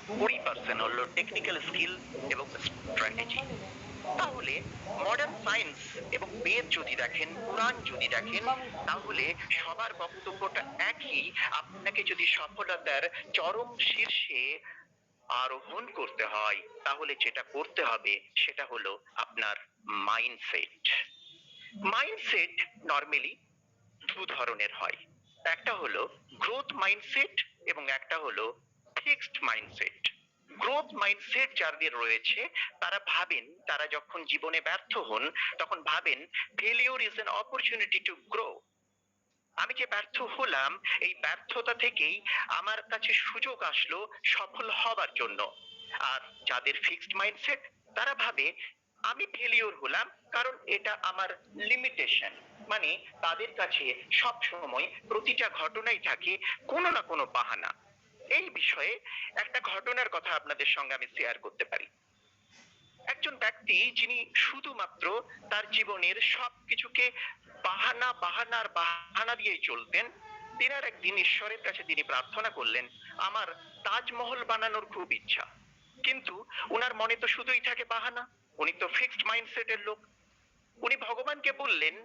20% হলো technical skill এবং strategy. তাহলে মডার্ন সায়েন্স এবং বেদ যদি দেখেন, পুরাণ যদি দেখেন, তাহলে সবার বক্তব্যটা একই। আপনাকে যদি সফলতার চরম শীর্ষে আরোহণ করতে হয়, তাহলে যেটা করতে হবে সেটা হলো আপনার মাইন্ডসেট। মাইন্ডসেট নরমালি দু ধরনের হয়। একটা হলো গ্রোথ মাইন্ডসেট এবং একটা হলো ফিক্সড মাইন্ডসেট। গ্রোথ মাইন্ডসেট যাদের রয়েছে তারা ভাবেন, তারা যখন জীবনে ব্যর্থ হন তখন ভাবেন failure is an opportunity to grow. আমি যে ব্যর্থ হলাম, এই ব্যর্থতা থেকেই আমার কাছে সুযোগ আসলো সফল হবার জন্য। আর যাদের ফিক্সড মাইন্ডসেট, তারা ভাবে আমি ফেলিওর হলাম কারণ এটা আমার লিমিটেশন। মানে তাদের কাছে সব সময় প্রতিটা ঘটনাই থাকে কোনো না কোনো বাহানা। এই বিষয়ে একটা ঘটনার কথা আপনাদের সঙ্গে আমি শেয়ার করতে পারি। একজন ব্যক্তি যিনি শুধুমাত্র তার জীবনের সবকিছুকে বাহানা বাহানার বাহানা দিয়েই চলতেন, তিনার একদিন ঈশ্বরের কাছে তিনি প্রার্থনা করলেন, আমার তাজমহল বানানোর খুব ইচ্ছা। কিন্তু উনার মনে তো শুধুই থাকে বাহানা। উনি তো ফিক্সড মাইন্ডসেটের লোক। উনি ভগবানকে বললেন,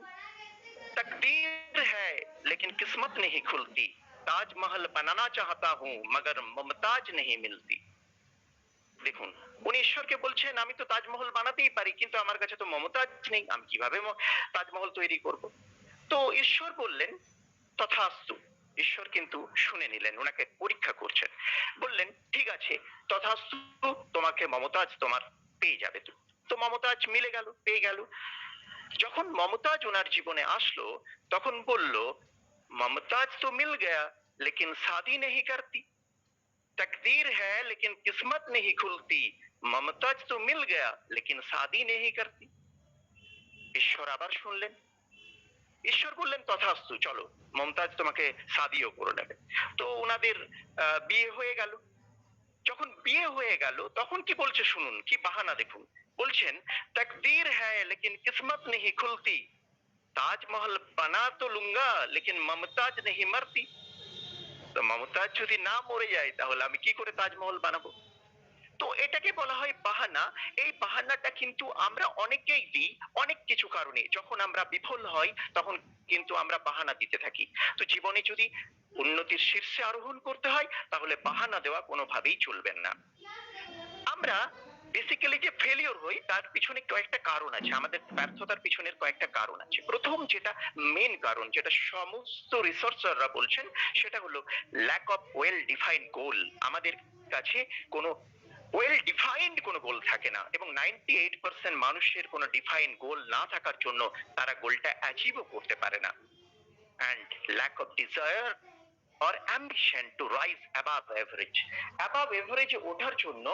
तकदीर है लेकिन किस्मत नहीं खुलती, ताजमहल बनाना चाहता हूं मगर मुमताज नहीं मिलती। দেখুন, উনি ঈশ্বরকে বলছেন আমি তো তাজমহল বানাতেই পারি, কিন্তু আমার কাছে তো মমতাজ নেই, আমি কিভাবে তাজমহল তৈরি করব? তো ঈশ্বর বললেন তথাস্তু। ঈশ্বর কিন্তু শুনে নিলেন, ওনাকে পরীক্ষা করছেন। বললেন ঠিক আছে, তথাস্তু, তোমাকে মমতাজ তোমার পেয়ে যাবে। তো মমতাজ মিলে গেল, পেয়ে গেল। যখন মমতাজ ওনার জীবনে আসলো, তখন বলল, মমতাজ তো মিল গয়া লেকিন শাদি नहीं करती, तकदीर है लेकिन किस्मत नहीं खुलती, মমতাজ তো মিল গয়া লেকিন শাদি नहीं करती। ঈশ্বর আবার শুনলেন। ঈশ্বর বললেন তথাস্তু, চলো মমতাজ তোমাকে শাদিও করে নেবে। তো ওনাদের বিয়ে হয়ে গেল। যখন বিয়ে হয়ে গেল তখন কি বলছে শুনুন, কি বাহানা দেখুন। বলছেন, তকদীর হ্যায় লেকিন কিসমত নেহি খুলতি, তাজমহল বানা তো লুঙ্গা লেকিন মমতাজ নেহি মরতি। তো মমতাজ যদি না মরে যায় তাহলে আমি কি করে তাজমহল বানাবো? তো এটাকে বলা হয় বাহানা। এই বাহানাটা কিন্তু আমরা অনেকেই দিই অনেক কিছু কারণে। যখন আমরা বিফল হই তখন কিন্তু আমরা বাহানা দিতে থাকি। তো জীবনে যদি উন্নতির শীর্ষে আরোহণ করতে হয় তাহলে বাহানা দেওয়া কোনোভাবেই চলবে না। আমরা বেসিক্যালি যে ফেলিওর হই তার পিছনে কয়েকটা কারণ আছে, আমাদের ব্যর্থতার পিছনের কয়েকটা কারণ আছে। প্রথম যেটা মেন কারণ, যেটা সমস্ত রিসার্চাররা বলছেন, সেটা হলো ল্যাক অফ ওয়েল ডিফাইন্ড গোল। আমাদের কাছে কোনো ওয়েল ডিফাইন্ড কোনো গোল থাকে না, এবং 98% মানুষের কোনো ডিফাইন্ড গোল না থাকার জন্য তারা গোলটা অ্যাচিভও করতে পারে না। And lack of desire or ambition to rise above average। above average এ ওঠার জন্য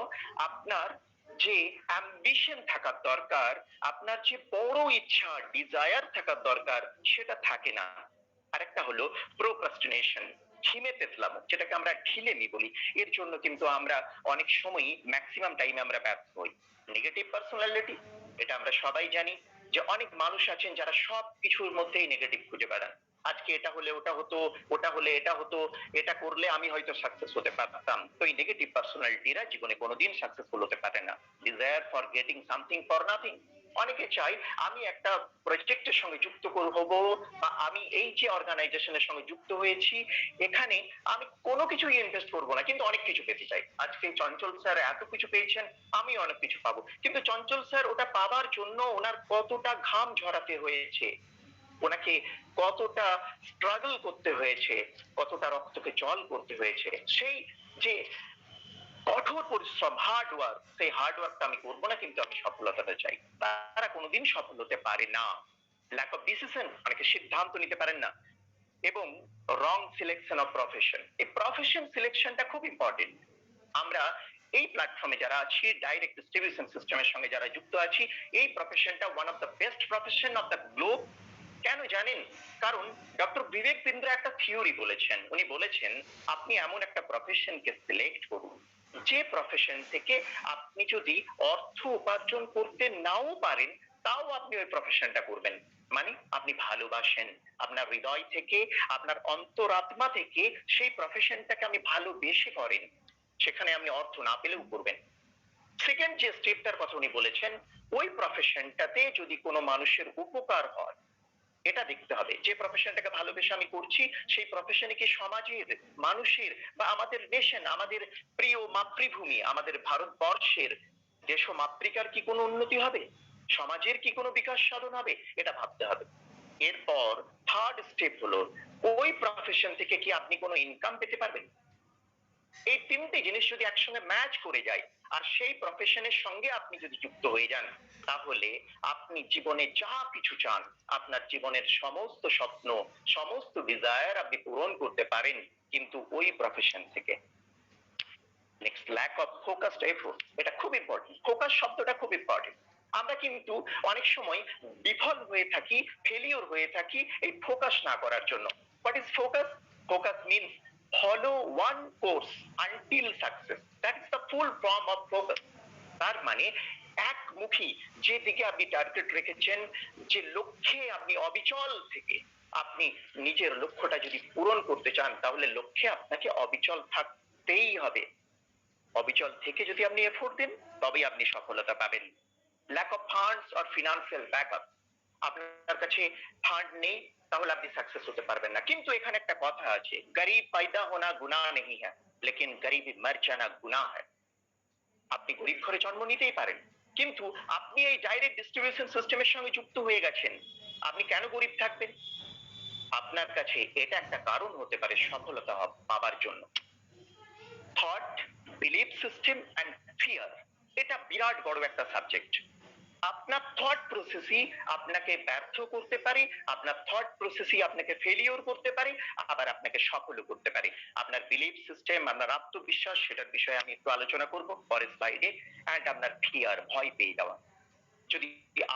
আপনার যে অ্যাম্বিশন থাকার দরকার, আপনার যে বড় ইচ্ছা ডিজায়ার থাকার দরকার, সেটা থাকে না। আরেকটা হলো প্রোক্রাস্টিনেশন, ঝিমে তেতলামো, যেটাকে আমরা ঢিলেমি বলি। এর জন্য কিন্তু আমরা অনেক সময়ই ম্যাক্সিমাম টাইমে আমরা ব্যর্থ হই। নেগেটিভ পার্সোনালিটি, এটা আমরা সবাই জানি যে অনেক মানুষ আছেন যারা সব কিছুর মধ্যেই নেগেটিভ খুঁজে বেড়ান। আজকে এটা হলে ওটা হতো, ওটা হলে এটা হতো, এটা করলে আমি হয়তো সাকসেস হতে পারতাম। তো এই নেগেটিভ পার্সোনালিটিরা জীবনে কোনোদিন সাকসেসফুল হতে পারে না। Desire for getting something for nothing. অনেকে চাই আমি একটা প্রজেক্টের সঙ্গে যুক্ত হব, বা আমি এই যে অর্গানাইজেশনের সঙ্গে যুক্ত হয়েছি এখানে আমি কোনো কিছু ইনভেস্ট করবো না, কিন্তু অনেক কিছু পেতে চাই। আজকে চঞ্চল স্যার এত কিছু পেয়েছেন, আমি অনেক কিছু পাবো। কিন্তু চঞ্চল স্যার ওটা পাবার জন্য ওনার কতটা ঘাম ঝরাতে হয়েছে, ওনাকে কতটা স্ট্রাগল করতে হয়েছে, কতটা রক্তকে জল করতে হয়েছে, সেই যে কঠোর পরিশ্রম, হার্ড ওয়ার্ক, সেই হার্ড ওয়ার্কটা আমি করবো না, কিন্তু আমি সফলতাটা চাই। তারা কোনোদিন সফল হতে পারে না। ল্যাক অফ ডিসিশন, অনেকে সিদ্ধান্ত নিতে পারেন না। এবং রং সিলেকশন অফ প্রফেশন, এই প্রফেশন সিলেকশনটা খুব ইম্পর্টেন্ট। আমরা এই প্ল্যাটফর্মে যারা আছি, ডাইরেক্ট ডিস্ট্রিবিউশন সিস্টেমের সঙ্গে যারা যুক্ত আছি, এই প্রফেশনটা one of the best profession of the globe. কেন জানেন? কারণ ডক্টর বিবেক বিন্দ্রা একটা থিওরি বলেছেন। উনি বলেছেন আপনি এমন একটা প্রফেশনকে সিলেক্ট করুন যে প্রফেশন থেকে আপনি যদি অর্থ উপার্জন করতে নাও পারেন, তাও আপনি ওই প্রফেশনটা করবেন। মানে আপনি ভালোবাসেন, আপনার হৃদয় থেকে, আপনার অন্তরাত্মা থেকে সেই প্রফেশনটাকে আপনি ভালোবেসে করেন। সেখানে আপনি অর্থ না পেলেও করবেন। সেকেন্ড যে স্টেপটার কথা উনি বলেছেন, ওই প্রফেশনটাতে যদি কোনো মানুষের উপকার হয় এটা দেখতে হবে। যে প্রফেশনটাকে ভালোবেসে আমি করছি সেই প্রফেশনে কি সমাজের, মানুষের বা আমাদের নেশন, আমাদের প্রিয় মাতৃভূমি, আমাদের ভারতবর্ষের দেশ ও মাতৃকার কি কোনো উন্নতি হবে, সমাজের কি কোনো বিকাশ সাধন হবে, এটা ভাবতে হবে। এরপর থার্ড স্টেপ হলো ওই প্রফেশন থেকে কি আপনি কোনো ইনকাম পেতে পারবেন। এই তিনটে জিনিস যদি একসঙ্গে ম্যাচ করে যায় আর সেই প্রফেশনের সঙ্গে আপনি যদি যুক্ত হয়ে যান, তাহলে আপনি জীবনে যা কিছু চান, আপনার জীবনের সমস্ত স্বপ্ন, সমস্ত ডিজায়ার আপনি পূরণ করতে পারেন, কিন্তু ওই প্রফেশন থেকে। Next, lack of focused effort, এটা খুব ইম্পর্টেন্ট। ফোকাস শব্দটা খুব ইম্পর্টেন্ট। আমরা কিন্তু অনেক সময় বিফল হয়ে থাকি, ফেলিওর হয়ে থাকি এই ফোকাস না করার জন্য। What is focus? Focus means follow one course until success. That is the full form of focus. তার মানে একমুখী, যেদিকে আপনি টার্গেট রেখেছেন, যে লক্ষ্যে আপনি অবিচল থেকে আপনি নিজের লক্ষ্যটা যদি পূরণ করতে চান, তাহলে লক্ষ্যে আপনাকে অবিচল থাকতেই হবে। অবিচল থেকে যদি আপনি এফোর্ট দেন, তবেই আপনি সফলতা পাবেন। Lack of funds or financial backup, আপনার কাছে ফান্ড নেই, তাহলে আপনি সাকসেস হতে পারবেন না। কিন্তু এখানে একটা কথা আছে, গরিব পয়দা হোনা গুনাহ নেহি হ্যায়, লেকিন গরিবি মর জানা গুনাহ হ্যায়। আপনি গরিব ঘরে জন্ম নিতেই পারেন, কিন্তু আপনি এই ডাইরেক্ট ডিস্ট্রিবিউশন সিস্টেমের সঙ্গে যুক্ত হয়ে গেছেন, আপনি কেন গরিব থাকবেন? আপনার কাছে এটা একটা কারণ হতে পারে সফলতা পাবার জন্য। Thought, belief system and fear, এটা বিরাট বড় একটা সাবজেক্ট। আপনার থট প্রসেসই আপনাকে ব্যর্থ করতে পারে, আপনার থট প্রসেসই আপনাকে ফেলিওর করতে পারে, আবার আপনাকে সফলও করতে পারে। আপনার বিলিফ সিস্টেম, আপনার আত্মবিশ্বাস, সেটার বিষয়ে আমি একটু আলোচনা করব পরের স্লাইডে। এন্ড আপনার ফিয়ার, ভয় পেয়ে যাওয়া। যদি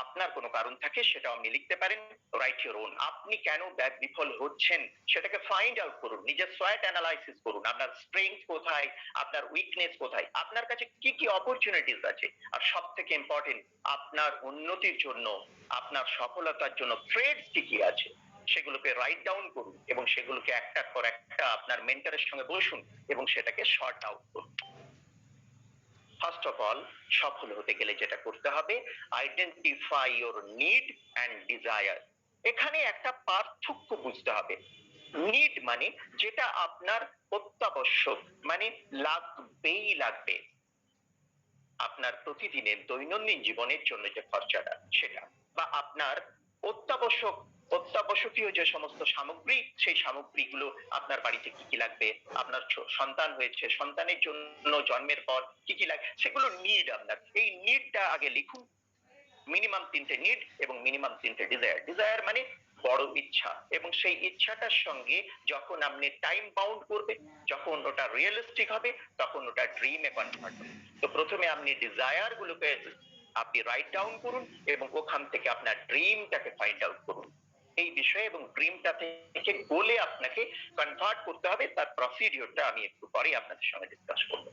আপনার কোনো কারণ থাকে সেটা আপনি লিখতে পারেন, রাইট ইউর ওন। আপনি কেন বিফল হচ্ছেন সেটাকে ফাইন্ড আউট করুন, নিজের সোয়াট অ্যানালাইসিস করুন। আপনার স্ট্রেংথ কোথায়, আপনার উইকনেস কোথায়, আপনার কাছে কি কি অপরচুনিটিস আছে, আর সব থেকে ইম্পর্টেন্ট, আপনার উন্নতির জন্য, আপনার সফলতার জন্য থ্রেডস কি কি আছে, সেগুলোকে রাইট ডাউন করুন এবং সেগুলোকে একটার পর একটা আপনার মেন্টরের সঙ্গে বসুন এবং সেটাকে শর্ট আউট করুন। ফার্স্ট অফ অল, সফল হতে গেলে যেটা করতে হবে, identify your need and desire. এখানে একটা পার্থক্য বুঝতে হবে। নিড মানে যেটা আপনার অত্যাবশ্যক, মানে লাগবেই লাগবে, আপনার প্রতিদিনের দৈনন্দিন জীবনের জন্য যে খরচাটা সেটা, বা আপনার অত্যাবশ্যক, অত্যাবশ্যকীয় যে সমস্ত সামগ্রী, সেই সামগ্রীগুলো আপনার বাড়িতে কি কি লাগবে, আপনার সন্তান হয়েছে, সন্তানের জন্য জন্মের পর কি কি লাগে, সেগুলো নিড। আপনার এই নিডটা আগে লিখুন, মিনিমাম 3টে নিড এবং মিনিমাম 3টে ডিজায়ার। ডিজায়ার মানে বড় ইচ্ছা, এবং সেই ইচ্ছাটার সঙ্গে যখন আপনি টাইম বাউন্ড করবে, যখন ওটা রিয়েলিস্টিক হবে, তখন ওটা ড্রিমে কনভার্ট হবে। তো প্রথমে আপনি ডিজায়ার গুলোকে আপনি রাইট ডাউন করুন এবং ওখান থেকে আপনার ড্রিমটাকে ফাইন্ড আউট করুন। এই বিষয়ে এবং ড্রিমটা থেকে গোলে আপনাকে কনভার্ট করতে হবে, তার প্রসিডিওরটা আমি একটু পরে আপনাদের সঙ্গে ডিসকাস করব।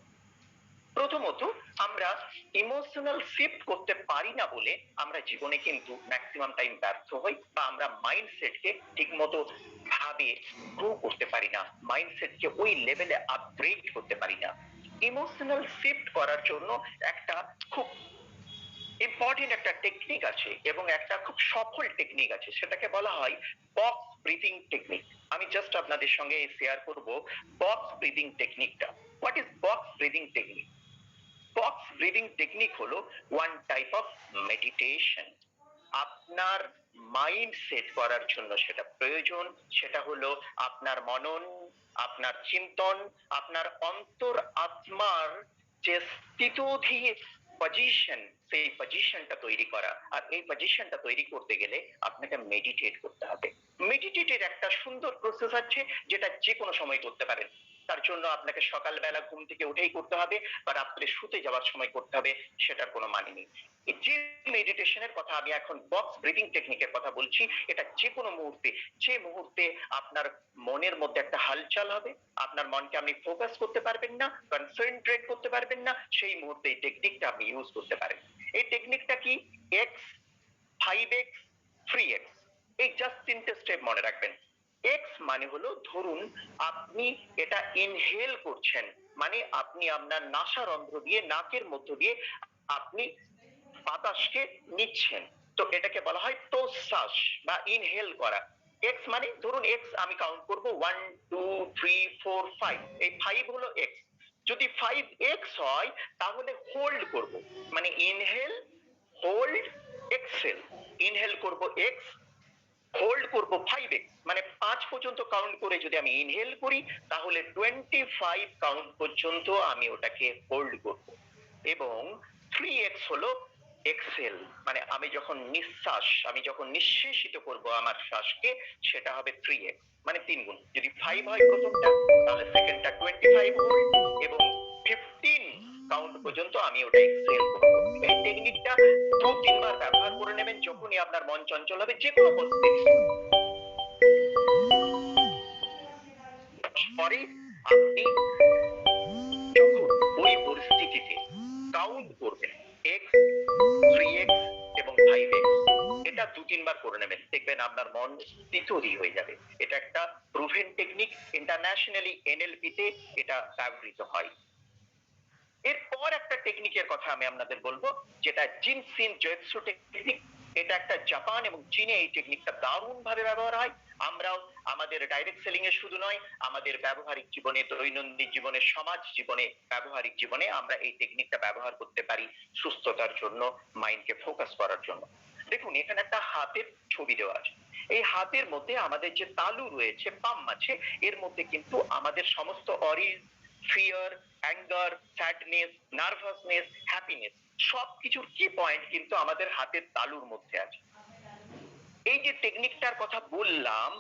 প্রথমত, আমরা ইমোশনাল শিফট করতে পারি না বলে আমরা জীবনে কিন্তু ম্যাক্সিমাম টাইম ব্যর্থ হই, বা আমরা মাইন্ডসেটকে ঠিকমতো ভাবে গ্রো করতে পারি না, মাইন্ডসেটকে ওই লেভেলে আপগ্রেড করতে পারি না। ইমোশনাল শিফট করার জন্য একটা খুব ইম্পর্টেন্ট একটা টেকনিক আছে এবং একটা খুব সফল টেকনিক আছে, সেটাকে বলা হয় বক্স ব্রিথিং টেকনিক। আমি জাস্ট আপনাদের সঙ্গে শেয়ার করব বক্স ব্রিথিং টেকনিকটা। What is box breathing technique? Box breathing technique হলো ওয়ান টাইপ অফ মেডিটেশন। আপনার মাইন্ড সেট করার জন্য সেটা প্রয়োজন, সেটা হলো আপনার মনন, আপনার চিন্তন, আপনার অন্তর আত্মার যে স্থিতধীর পজিশন, সেই পজিশনটা তৈরি করা। আর এই পজিশনটা তৈরি করতে গেলে আপনাকে মেডিটেট করতে হবে। মেডিটেটের একটা সুন্দর প্রসেস আছে, যেটা যে কোনো সময় করতে পারেন। তার জন্য আপনাকে সকালবেলা ঘুম থেকে উঠেই করতে হবে বা রাত্রে শুতে যাওয়ার সময় করতে হবে, সেটার কোনো মানে নেই। যে মেডিটেশনের কথা আমি এখন বক্স ব্রিথিং টেকনিকের কথা বলছি, এটা যে কোনো মুহূর্তে, যে মুহূর্তে আপনার মনের মধ্যে একটা হালচাল হবে, আপনার মনকে আপনি ফোকাস করতে পারবেন না, কনসেন্ট্রেট করতে পারবেন না, সেই মুহূর্তে এই টেকনিকটা আপনি ইউজ করতে পারেন। এই টেকনিকটা কি? এক্স, 5x, 3x, এই জাস্ট 3টে স্টেপ মনে রাখবেন। এক্স মানে হলো, ধরুন আপনি এটা ইনহেল করছেন, মানে আপনি আপনার নাসারন্ধ্র দিয়ে, নাকের মধ্য দিয়ে আপনি বাতাসকে নিচ্ছেন। তো এটাকে বলা হয় প্রশ্বাস বা ইনহেল করা। এক্স মানে ধরুন এক্স আমি কাউন্ট করব 1 2 3 4 5, এই 5 হলো এক্স। যদি 5x হয় তাহলে হোল্ড করব, মানে ইনহেল হোল্ড এক্সেল। ইনহেল করব এক্স, হোল্ড করব 5x, মানে 5 পর্যন্ত কাউন্ট করে যদি আমি ইনহেল করি তাহলে 25 কাউন্ট পর্যন্ত আমি ওটাকে হোল্ড করব, এবং 3x হলো এক্সেল, মানে আমি যখন আমি যখন নিঃশেষিত করব আমার শ্বাসকে, সেটা হবে 3x, মানে 3 গুণ। যদি 5 হয় প্রথমটা তাহলে সেকেন্ডটা 25 হোল্ড এবং 15 কাউন্ট পর্যন্ত আমি ওটা এক্সেল করব। এই টেকনিকটা 2-3 বার ব্যবহার করে নেবেন যখনই আপনার মন চঞ্চল হবে, যে কোনো পরিস্থিতি। পরে আপনি যখন ওই পরিস্থিতিতে কাউন্ট করবেন এক্স, 3x এবং 5x, এটা 2-3 বার করে নেবেন, দেখবেন আপনার মন স্থিতই হয়ে যাবে। এটা একটা প্রুভেন টেকনিক, ইন্টারন্যাশনালি এনএলপি তে এটা ব্যবহৃত হয়। এরপর একটা টেকনিকের কথা আমি আপনাদের বলবো, যেটা জিনসিন জুজুৎসু টেকনিক। এটা একটা জাপান এবং চীনে এই টেকনিকটা দারুণ ভাবে ব্যবহার হয়। আমরাও আমাদের ডাইরেক্ট সেলিং এ শুধু নয়, আমাদের ব্যবহারিক জীবনে, দৈনন্দিন জীবনে, সমাজ জীবনে, ব্যবহারিক জীবনে আমরা এই টেকনিকটা ব্যবহার করতে পারি সুস্থতার জন্য, মাইন্ডকে ফোকাস করার জন্য। দেখুন এখানে একটা হাতের ছবি দেওয়া আছে। এই হাতের মধ্যে আমাদের যে তালু রয়েছে, পাম আছে, এর মধ্যে কিন্তু আমাদের সমস্ত অরিজ, fear, anger, sadness, nervousness, happiness, সবকিছুর কি পয়েন্ট কিন্তু আমাদের হাতের তালুর মধ্যে আছে। এই যে টেকনিকটার কথা বললাম,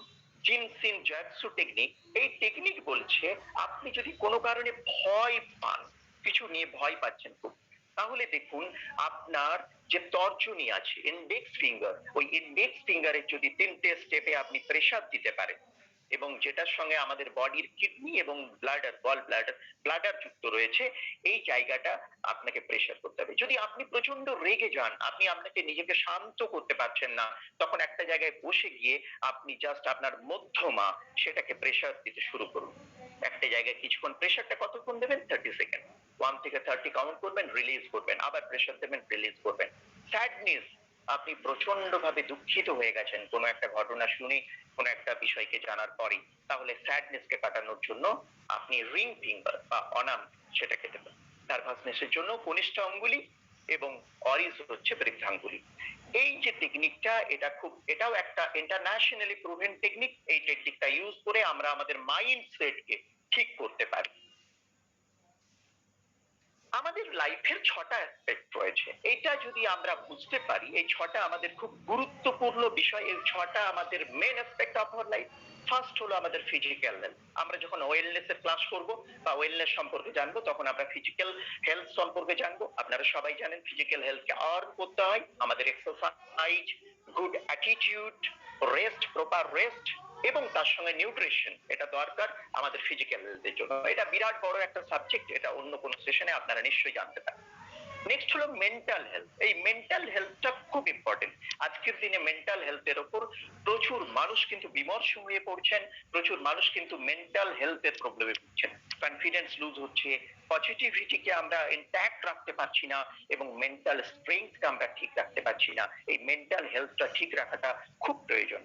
জিনসিন জুজুৎসু টেকনিক, এই টেকনিক বলছে আপনি যদি কোনো কারণে ভয় পান, কিছু নিয়ে ভয় পাচ্ছেন খুব, তাহলে দেখুন আপনার যে তর্জনী আছে, ইন্ডেক্স ফিঙ্গার, ওই ইন্ডেক্স ফিঙ্গারের যদি 3টে স্টেপে আপনি প্রেসার দিতে পারেন, এবং যেটার সঙ্গে আমাদের বডির কিডনি এবং ব্লাডার, ব্লাডার যুক্ত রয়েছে, এই জায়গাটা আপনাকে প্রেসার করতে হবে। যদি আপনি প্রচন্ড রেগে যান, আপনি আপনাকে নিজেকে শান্ত করতে পারছেন না, তখন একটা জায়গায় বসে গিয়ে আপনি জাস্ট আপনার মধ্যমা সেটাকে প্রেসার দিতে শুরু করুন। একটা জায়গায় কিছুক্ষণ, প্রেসারটা কতক্ষণ দেবেন? 30 সেকেন্ড। 1 থেকে 30 কাউন্ট করবেন, রিলিজ করবেন, আবার প্রেসার দেবেন, রিলিজ করবেন। স্যাডনেস, আপনি প্রচন্ড ভাবে দুঃখিত হয়ে গেছেন কোনো একটা ঘটনা শুনে, কোনো একটা বিষয়কে জানার পরে, তাহলে স্যাডনেসকে কাটানোর জন্য আপনি রিং ফিঙ্গার বা অনাম সেটাকে দেবেন। নার্ভাসনেসের জন্য কনিষ্ঠ আঙ্গুলি এবং অরিজ হচ্ছে বৃদ্ধাঙ্গুলি। এই যে টেকনিকটা, এটাও একটা ইন্টারন্যাশনালি প্রুভেন টেকনিক। এই টেকনিকটা ইউজ করে আমরা আমাদের মাইন্ড সেটকে ঠিক করতে পারি। আমাদের লাইফের 6টা অ্যাসপেক্ট রয়েছে, এটা যদি আমরা বুঝতে পারি, এই 6টা আমাদের খুব গুরুত্বপূর্ণ বিষয়, এই 6টা আমাদের main aspect of our life. First হলো আমাদের ফিজিক্যাল হেলথ। আমরা যখন ওয়েলনেস এর ক্লাস করব বা ওয়েলনেস সম্পর্কে জানবো, তখন আমরা ফিজিক্যাল হেলথ সম্পর্কে জানবো। আপনারা সবাই জানেন ফিজিক্যাল হেলথকে আর্ন করতে হয় আমাদের exercise, good attitude, rest, proper rest, এবং তার সঙ্গে নিউট্রিশন, এটা দরকার আমাদের ফিজিক্যাল হেলথের জন্য। এটা বিরাট বড় একটা সাবজেক্ট, এটা অন্য কোনো সেশনে আপনারা নিশ্চয়ই জানতে পারেন। নেক্সট হলো মেন্টাল হেলথ। এই মেন্টাল হেলথটা খুব ইম্পর্টেন্ট। আজকের দিনে মেন্টাল হেলথের উপর প্রচুর মানুষ কিন্তু বিমর্ষ হয়ে পড়ছেন, প্রচুর মানুষ কিন্তু মেন্টাল হেলথের প্রবলেমে ভুগছেন। কনফিডেন্স লুজ হচ্ছে, পজিটিভিটিকে আমরা ইনট্যাক্ট রাখতে পারছি না, এবং মেন্টাল স্ট্রেংথকে আমরা ঠিক রাখতে পারছি না। এই মেন্টাল হেলথটা ঠিক রাখাটা খুব প্রয়োজন।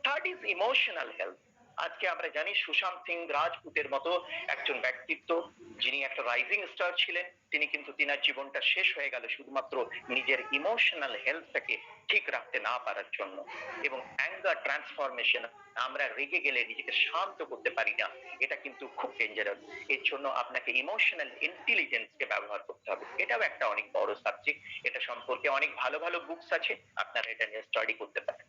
Third is emotional health. আজকে আমরা জানি সুশান্ত সিং রাজপুতের মতো একজন ব্যক্তিত্ব, যিনি একটা রাইজিং স্টার ছিলেন, তিনি কিন্তু তিনার জীবনটা শেষ হয়ে গেল শুধুমাত্র নিজের ইমোশনাল হেলথটাকে ঠিক রাখতে না পারার জন্য। এবং অ্যাঙ্গার ট্রান্সফরমেশন, আমরা রেগে গেলে নিজেকে শান্ত করতে পারি না, এটা কিন্তু খুব ডেঞ্জারাস। এর জন্য আপনাকে ইমোশনাল ইন্টেলিজেন্সকে ব্যবহার করতে হবে। এটাও একটা অনেক বড় সাবজেক্ট, এটা সম্পর্কে অনেক ভালো ভালো বুকস আছে, আপনারা এটা নিয়ে স্টাডি করতে পারেন।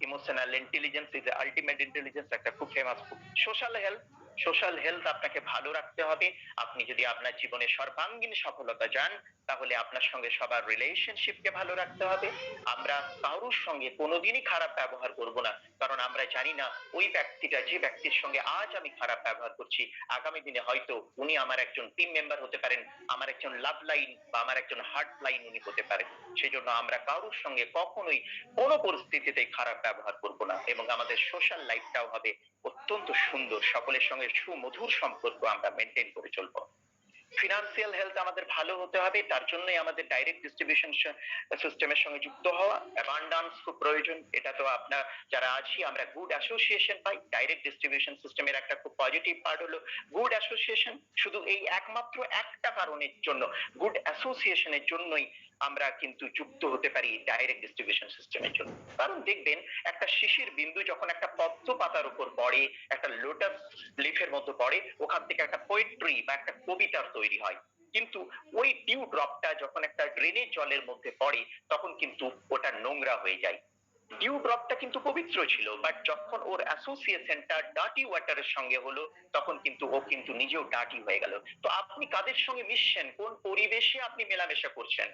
Emotional intelligence is ultimate intelligence, একটা খুব ফেমাস বুক। সোশ্যাল হেলথ, সোশ্যাল হেলথ আপনাকে ভালো রাখতে হবে। আপনি যদি আপনার জীবনে সর্বাঙ্গীন সফলতা চান, তাহলে আপনার সঙ্গে সবার রিলেশনশিপকে ভালো রাখতে হবে। আমরা কারোর সঙ্গে কোনোদিনই খারাপ ব্যবহার করব না, কারণ আমরা জানি না ওই ব্যক্তিটা, যে ব্যক্তির সঙ্গে আজ আমি খারাপ ব্যবহার করছি, আগামী দিনে হয়তো উনি আমার একজন টিম মেম্বার হতে পারেন, আমার একজন লাভ লাইন বা আমার একজন হার্ট লাইন উনি হতে পারেন। সেই জন্য আমরা কারোর সঙ্গে কখনোই কোনো পরিস্থিতিতে খারাপ ব্যবহার করব না, এবং আমাদের সোশ্যাল লাইফটাও হবে অত্যন্ত সুন্দর, সকলের সঙ্গে সুমধুর সম্পর্ক আমরা মেনটেন করে চলবো। ফিনান্সিয়াল হেলথ আমাদের ভালো হতে হবে, তার জন্যই আমাদের ডাইরেক্ট ডিস্ট্রিবিউশন সিস্টেমের সঙ্গে যুক্ত হওয়া। অ্যাবান্ডান্স খুব প্রয়োজন, এটা তো আপনার যারা আছি আমরা গুড অ্যাসোসিয়েশন পাই। ডাইরেক্ট ডিস্ট্রিবিউশন সিস্টেমের একটা খুব পজিটিভ পার্ট হলো গুড অ্যাসোসিয়েশন। শুধু এই একমাত্র একটা কারণের জন্য, গুড অ্যাসোসিয়েশনের জন্যই আমরা কিন্তু যুক্ত হতে পারি ডাইরেক্ট ডিস্ট্রিবিউশন সিস্টেমের জন্য। কারণ দেখবেন একটা শিশির বিন্দু যখন একটা পদ্ম পাতার উপর পড়ে, একটা লোটাস লিফের মধ্যে পড়ে, ওখান থেকে একটা পোয়েট্রি বা একটা কবিতার তৈরি হয়। কিন্তু ওই ডিউ ড্রপটা যখন একটা ড্রেনের জলের মধ্যে পড়ে তখন কিন্তু ওটা নোংরা হয়ে যায়। ডিউ ড্রপটা কিন্তু পবিত্র ছিল, বাট যখন ওর অ্যাসোসিয়েশনটা ডার্টি ওয়াটারের সঙ্গে হলো তখন কিন্তু ও কিন্তু নিজেও ডার্টি হয়ে গেল। তো আপনি কাদের সঙ্গে মিশছেন, কোন পরিবেশে আপনি মেলামেশা করছেন,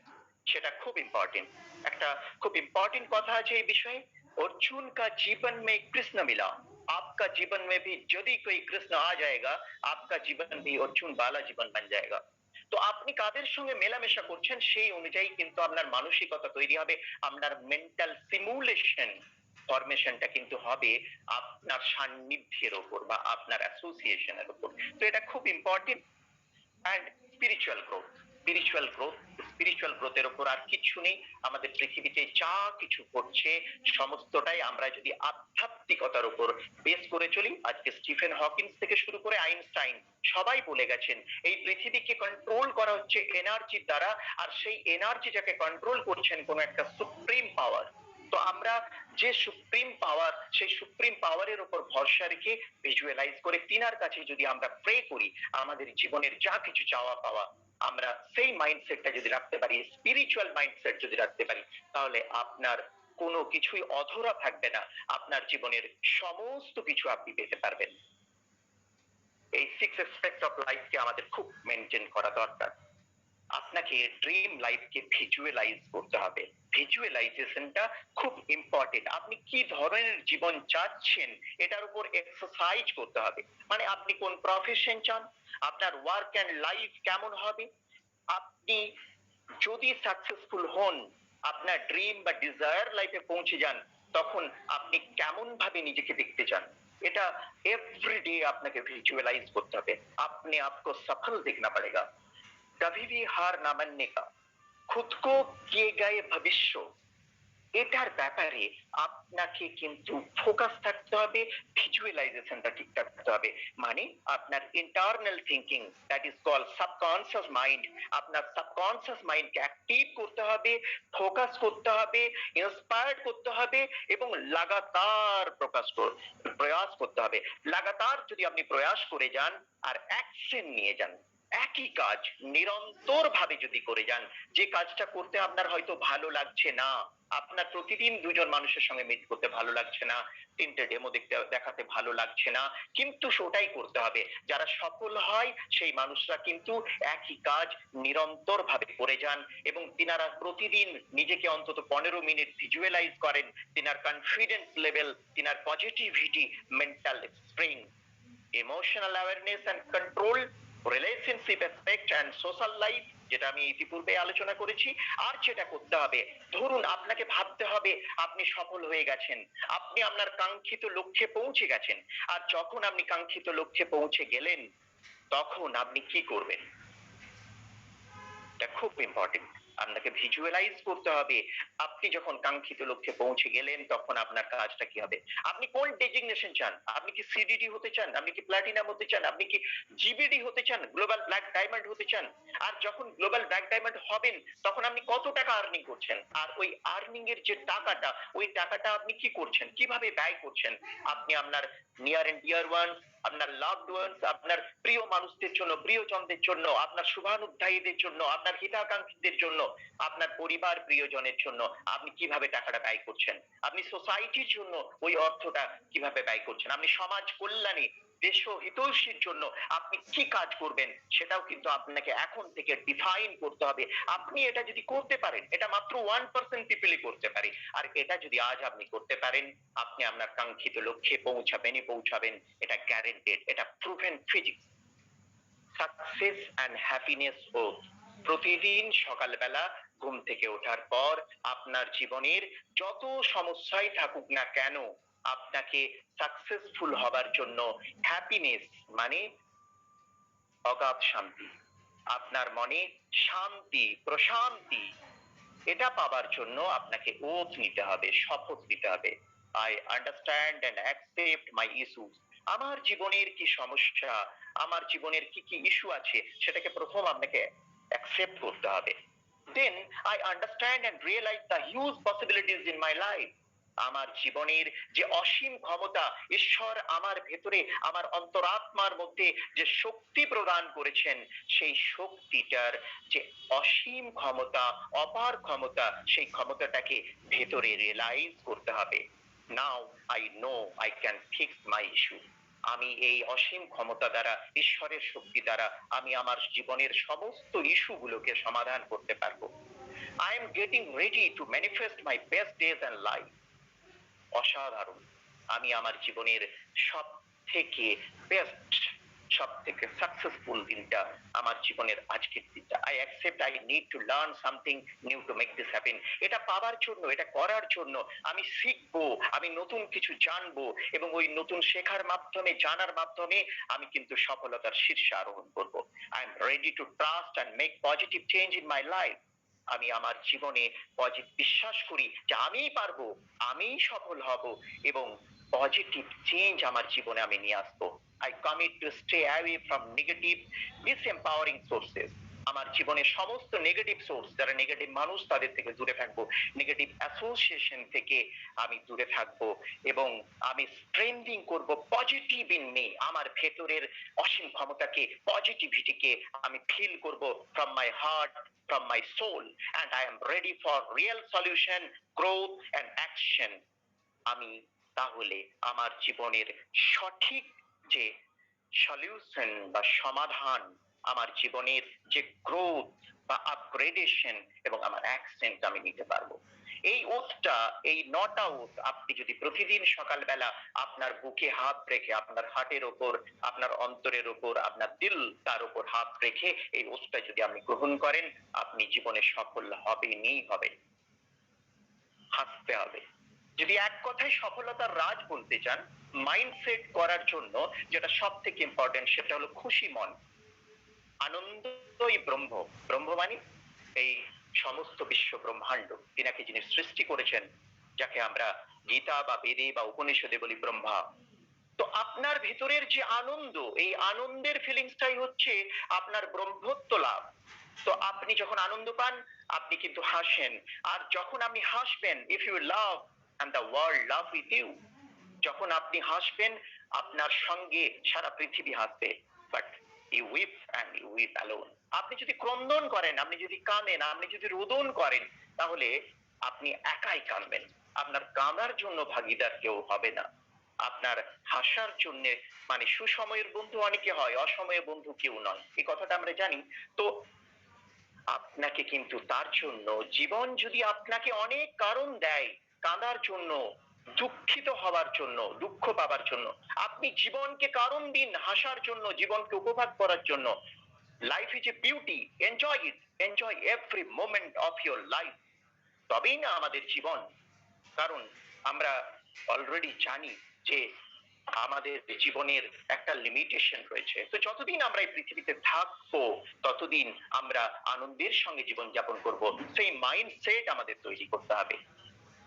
সেটা খুব ইম্পর্টেন্ট। একটা খুব ইম্পর্টেন্ট কথা আছে এই বিষয়ে, अर्जुन का जीवन में कृष्ण मिला, आपका जीवन में भी यदि कोई कृष्ण आ जाएगा, आपका जीवन भी अर्जुन वाला जीवन बन जाएगा। তো আপনি কাদের সঙ্গে মেলামেশা করছেন সেই অনুযায়ী কিন্তু আপনার মানসিকতা তৈরি হবে, আপনার মেন্টাল সিমুলেশন ফরমেশনটা কিন্তু হবে আপনার সান্নিধ্যের উপর বা আপনার অ্যাসোসিয়েশনের উপর। তো এটা খুব important. And spiritual growth, spiritual গ্রোথের উপর আর কিছু নেই। আমাদের পৃথিবীতে যা কিছু ঘটছে সমস্তটাই আমরা যদি আধ্যাত্মিকতার উপর বেস করে চলি, আজকে স্টিফেন হকিন্স থেকে শুরু করে আইনস্টাইন সবাই বলে গেছেন এই পৃথিবীকে কন্ট্রোল করা হচ্ছে এনার্জির দ্বারা, আর সেই এনার্জি যাকে কন্ট্রোল করছেন কোন একটা সুপ্রিম পাওয়ার। তো আমরা যে সুপ্রিম পাওয়ার, সেই সুপ্রিম পাওয়ারের উপর ভরসা রেখে ভিজুয়ালাইজ করে তিনার কাছে যদি আমরা প্রে করি, আমাদের জীবনের যা কিছু চাওয়া পাওয়া আমরা সেই মাইন্ডসেটটা যদি রাখতে পারি, স্পিরিচুয়াল মাইন্ডসেট যদি রাখতে পারি, তাহলে আপনার কোনো কিছুই অধরা থাকবে না, আপনার জীবনের সমস্ত কিছু আপনি পেতে পারবেন। এই 6 অ্যাসপেক্ট অফ লাইফকে আমাদের খুব মেনটেন করা দরকার। আপনাকে ড্রিম লাইফকে ভিজুয়ালাইজ করতে হবে। ভিজুয়ালাইজেশনটা খুব ইম্পর্টেন্ট। আপনি কি ধরনের জীবন চাচ্ছেন এটার উপর এক্সারসাইজ করতে হবে। মানে আপনি কোন প্রফেশন চান, আপনার ওয়ার্ক এন্ড লাইফ কেমন হবে, আপনি যদি সাকসেসফুল হন, আপনার ড্রিম বা ডিজায়ার লাইফে পৌঁছে যান, তখন আপনি কেমন ভাবে নিজেকে দেখতে চান, এটা এভরিডे আপনাকে ভিজুয়ালাইজ করতে হবে। अपने आप को सफल देखना पड़ेगा, कभी भी हार ना मानने का, खुद को किए गए भविष्य, এটার ব্যাপারে আপনাকে কিন্তু ফোকাস থাকতে হবে, ভিজুয়ালাইজেশনটা ঠিক থাকতে হবে। মানে আপনার internal thinking, that is called subconscious mind, আপনার সাবকনসিয়াস মাইন্ডকে অ্যাক্টিভ করতে হবে, ফোকাস করতে হবে, ইন্সপায়ার্ড করতে হবে এবং লাগাতার প্রয়াস করতে হবে। লাগাতার যদি আপনি প্রয়াস করে যান আর অ্যাকশন নিয়ে যান, একই কাজ নিরন্তর ভাবে যদি করে যান, যে কাজটা করতে আপনার হয়তো ভালো লাগছে না, আপনার প্রতিদিন দুজন মানুষের সঙ্গে মিট করতে ভালো লাগছে না, তিনটে ডেমো দেখাতে ভালো লাগছে না, কিন্তু সেটাই করতে হবে। যারা সফল হয় সেই মানুষরা কিন্তু একই কাজ নিরন্তর ভাবে করে যান এবং তিনারা প্রতিদিন নিজেকে অন্তত 15 মিনিট ভিজুয়ালাইজ করেন। তিনার কনফিডেন্স লেভেল, তিনার positivity, mental spring, emotional awareness and control, relationship aspect and social life, যেটা আমি ইতিপূর্বে আলোচনা করেছি। আর যেটা করতে হবে, ধরুন আপনাকে ভাবতে হবে আপনি সফল হয়ে গেছেন, আপনি আপনার কাঙ্ক্ষিত লক্ষ্যে পৌঁছে গেছেন, আর যখন আপনি কাঙ্ক্ষিত লক্ষ্যে পৌঁছে গেলেন তখন আপনি কি করবেন, এটা খুব ইম্পর্টেন্ট। আপনাকে ভিজুয়ালাইজ করতে হবে আপনি যখন কাঙ্ক্ষিত লক্ষ্যে পৌঁছে গেলেন তখন আপনার কাজটা কি হবে। আপনি কোন ডেজিগনেশন চান, আপনি কি সিডিডি হতে চান, আপনি কি প্লাটিনাম হতে চান, আপনি কি জিবিডি হতে চান, গ্লোবাল ব্ল্যাক ডায়মন্ড হতে চান। আর যখন গ্লোবাল ব্ল্যাক ডায়মন্ড হবেন তখন আপনি কত টাকা আর্নিং করছেন, আর ওই আর্নিং এর যে টাকাটা, ওই টাকাটা আপনি কি করছেন, কিভাবে ব্যয় করছেন। আপনি আপনার নিয়ার এন্ড ডিয়ার ওয়ান, আপনার লাভড ওয়ান্স, আপনার প্রিয় মানুষদের জন্য, প্রিয়জনদের জন্য, আপনার শুভানুধ্যায়ীদের জন্য, আপনার হিতাকাঙ্ক্ষীদের জন্য, আপনার পরিবার প্রিয়জনের জন্য আপনি কিভাবে টাকাটা ব্যয় করছেন, আপনি সোসাইটির জন্য ওই অর্থটা কিভাবে ব্যয় করছেন, আপনি সমাজ কল্যাণে, দেশ হিতৈষীর জন্য আপনি কি কাজ করবেন, সেটাও কিন্তু আপনাকে এখন থেকে ডিফাইন করতে হবে। আপনি এটা যদি করতে পারেন, এটা মাত্র 1% পিপলই করতে পারে, আর এটা যদি আজ আপনি করতে পারেন, আপনি আপনার কাঙ্ক্ষিত লক্ষ্যে পৌঁছাবেন, এটা গ্যারেন্টেড, এটা proven physics. Success and happiness হোক, প্রতিদিন সকালবেলা ঘুম থেকে ওঠার পর আপনার জীবনের যত সমস্যাই থাকুক না কেন, আপনাকে সাকসেসফুল হবার জন্য হ্যাপিনেস মানে অগাধ শান্তি, আপনার মনে শান্তি, প্রশান্তি, এটা পাবার জন্য আপনাকে ওথ নিতে হবে, শপথ নিতে হবে। I understand and accept my issues. আমার জীবনের কি সমস্যা, আমার জীবনের কি কি ইস্যু আছে, সেটাকে প্রথম আপনাকে অ্যাকসেপ্ট করতে হবে। Then I understand and realise the huge possibilities in my life. আমার জীবনের যে অসীম ক্ষমতা, ঈশ্বর আমার ভেতরে, আমার অন্তরাত্মার মধ্যে যে শক্তি প্রদান করেছেন, সেই শক্তিটার যে অসীম ক্ষমতা, অপার ক্ষমতা, সেই ক্ষমতাটাকে ভেতরে রিয়েলাইজ করতে হবে। Now I know I can fix my issue. আমি এই অসীম ক্ষমতা দ্বারা, ঈশ্বরের শক্তি দ্বারা আমি আমার জীবনের সমস্ত ইস্যুগুলোকে সমাধান করতে পারবো। I am getting ready to manifest my best days and life. অসাধারণ, আমি আমার জীবনের সব থেকে বেস্ট, সব থেকে সাকসেসফুল দিনটা আমার জীবনের আজকের দিনটা। I accept I need to learn something new to make this happen. এটা পাওয়ার জন্য, এটা করার জন্য আমি শিখবো, আমি নতুন কিছু জানবো, এবং ওই নতুন শেখার মাধ্যমে, জানার মাধ্যমে আমি কিন্তু সফলতার শীর্ষে আরোহণ করবো। I am ready to trust and make positive change in my life. আমি আমার জীবনে বিশ্বাস করি যে আমিই পারবো, আমিই সফল হব, এবং পজিটিভ চেঞ্জ আমার জীবনে আমি নিয়ে আসবো। I commit to stay away from negative ডিসএম্পাওয়ারিং sources. আমার জীবনের সমস্ত নেগেটিভ সোর্স, যারা নেগেটিভ মানুষ, তাদের থেকে দূরে থাকবো, নেগেটিভ অ্যাসোসিয়েশন থেকে আমি দূরে থাকবো, এবং আমি স্ট্রেন্থিং করব পজিটিভ ইন মি। আমার ভেতরের অসীম ক্ষমতাকে, পজিটিভিটিকে আমি ফিল করব from my heart, from my soul, and I am ready for real solution, growth and action. আমি তাহলে আমার জীবনের সঠিক যে সলিউশন বা সমাধান, আমার জীবনের যে গ্রোথ বা আপগ্রেডেশন এবং আমার অ্যাকশন আমি নিতে পারবো। এই ওথটা, এই 9টা ওথ আপনি যদি প্রতিদিন সকালবেলা আপনার বুকে হাত রেখে, আপনার হার্টের ওপর, আপনার অন্তরের ওপর, আপনার দিল তার উপর হাত রেখে এই ওথটা যদি আপনি গ্রহণ করেন, আপনি জীবনে সফল হবেনই হবে। হাসতে হবে। যদি এক কথায় সফলতার রাজ বলতে চান, মাইন্ডসেট করার জন্য যেটা সব থেকে ইম্পর্টেন্ট, সেটা হলো খুশি মন। আনন্দই ব্রহ্ম। ব্রহ্ম মানে এই সমস্ত বিশ্ব ব্রহ্মাণ্ড, তিনাকে যিনি সৃষ্টি করেছেন, যাকে আমরা গীতা বা বেদে বা উপনিষদে বলি ব্রহ্মা। তো আপনার ভিতরের যে আনন্দ, এই আনন্দের ফিলিংসটাই হচ্ছে আপনার ব্রহ্মত্ব লাভ। তো আপনি যখন আনন্দ পান, আপনি কিন্তু হাসেন। আর যখন আপনি হাসবেন, if you love and the world love with you, যখন আপনি হাসবেন, আপনার সঙ্গে সারা পৃথিবী হাসবে। But you weep and you weep alone. আপনি যদি ক্রন্দন করেন, আপনি যদি কাঁদেন, আপনি যদি রোদন করেন, তাহলে আপনি একাই কাঁদবেন। আপনার কাঁদার জন্য ভাগিদার কেউ হবে না। আপনার হাসার জন্য, মানে সুসময়ের বন্ধু অনেকে হয়, অসময়ের বন্ধু কেউ নয়, এই কথাটা আমরা জানি। তো আপনাকে কিন্তু তার জন্য, জীবন যদি আপনাকে অনেক কারণ দেয় কাঁদার জন্য, দুঃখিত হওয়ার জন্য, দুঃখ পাবার জন্য, আপনি জীবনকে কারণ দিন হাসার জন্য, জীবনকে উপভোগ করার জন্য। Life is a beauty, enjoy it, enjoy every moment of your life. তবেই না আমাদের জীবন। কারণ আমরা অলরেডি জানি যে আমাদের জীবনের একটা লিমিটেশন রয়েছে। তো যতদিন আমরা এই পৃথিবীতে থাকবো, ততদিন আমরা আনন্দের সঙ্গে জীবন যাপন করব। সেই মাইন্ডসেট আমাদের তৈরি করতে হবে।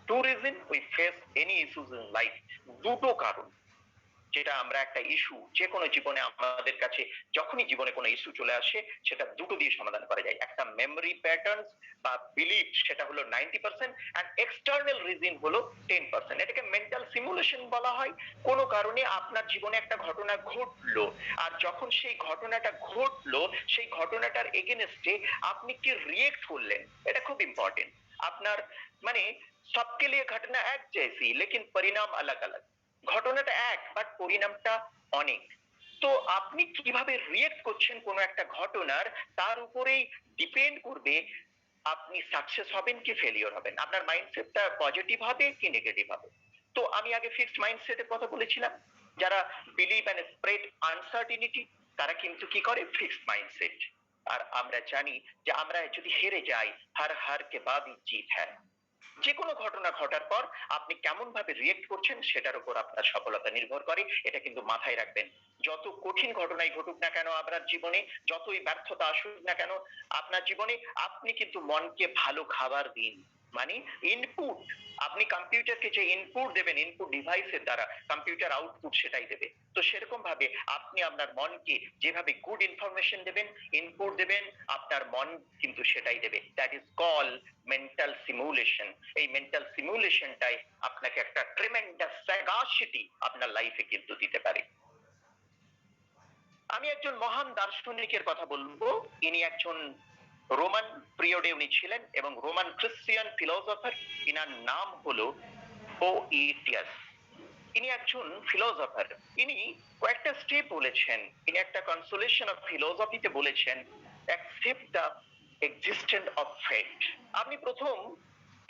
Two reason we face any issues in life. দুটো কারণ, যেটা আমরা একটা ইস্যু যে কোনো জীবনে আমাদের কাছে, যখনই জীবনে কোনো ইস্যু চলে আসে, সেটা দুটো দিয়ে সমাধান করা যায়। একটা মেমরি প্যাটার্ন বা বিলিফ, সেটা হলো 90%, আর এক্সটার্নাল রিজন হলো 10%। এটাকে মেন্টাল সিমুলেশন বলা হয়। কোনো কারণে আপনার জীবনে একটা ঘটনা ঘটলো, আর যখন সেই ঘটনাটা ঘটলো, সেই ঘটনাটার এগেনস্টে আপনি কি রিয়েক্ট করলেন, এটা খুব ইম্পর্টেন্ট। আপনার মানে সবকে লিয়ে ঘটনা এক জैसी लेकिन परिणाम अलग अलग। ঘটনাটা এক, বাট পরিণামটা অনেক। তো আপনি কিভাবে রিয়েক্ট করছেন কোন একটা ঘটনার, তার উপরেই ডিপেন্ড করবে আপনি সাকসেস হবেন কি ফেলিওর হবেন, আপনার মাইন্ডসেটটা পজিটিভ হবে কি নেগেটিভ হবে। তো আমি আগে ফিক্সড মাইন্ডসেটের কথা বলেছিলাম। যারা বিলিভ এন্ড স্প্রেড আনসার্টিনিটি, তারা কিন্তু কি করে, ফিক্সড মাইন্ডসেট। আর আমরা জানি যে আমরা যদি হেরে যাই, হার হার কে বাদ জিত হ্যায়। যে কোনো ঘটনা ঘটার পর আপনি কেমন ভাবে রিয়েক্ট করছেন সেটার উপর আপনার সফলতা নির্ভর করে, এটা কিন্তু মাথায় রাখবেন। যত কঠিন ঘটনাই ঘটুক না কেন আপনার জীবনে, যতই ব্যর্থতা আসুক না কেন আপনার জীবনে, আপনি কিন্তু মনকে ভালো খাবার দিন। মানে ইনপুট, আপনি কম্পিউটারকে যে ইনপুট দেবেন, ইনপুট ডিভাইসের দ্বারা কম্পিউটার আউটপুট সেটাই দেবে। তো সেরকম ভাবে আপনি আপনার মনকে যেভাবে গুড ইনফরমেশন দেবেন, ইনপুট দেবেন, আপনার মন কিন্তু সেটাই দেবে। That is call mental simulation. এই মেন্টাল সিমুলেশনটাই আপনাকে একটা ট্রেমেন্ডাস স্যাগাসিটি আপনার লাইফে কিন্তু দিতে পারে। আমি একজন মহান দার্শনিকের কথা বলবো। ইনি একজন রোমান পিরিয়ডে উনি ছিলেন এবং রোমান খ্রিস্টিয়ান ফিলোসফার। ইনার নাম হলো পোইটিয়াস। ইনি একজন ফিলোসফার। ইনি কয়েকটা স্টেপ বলেছেন। ইনি একটা কনসোলেশন অফ ফিলোসফিতে বলেছেন, accept the existence of fate. আপনি প্রথম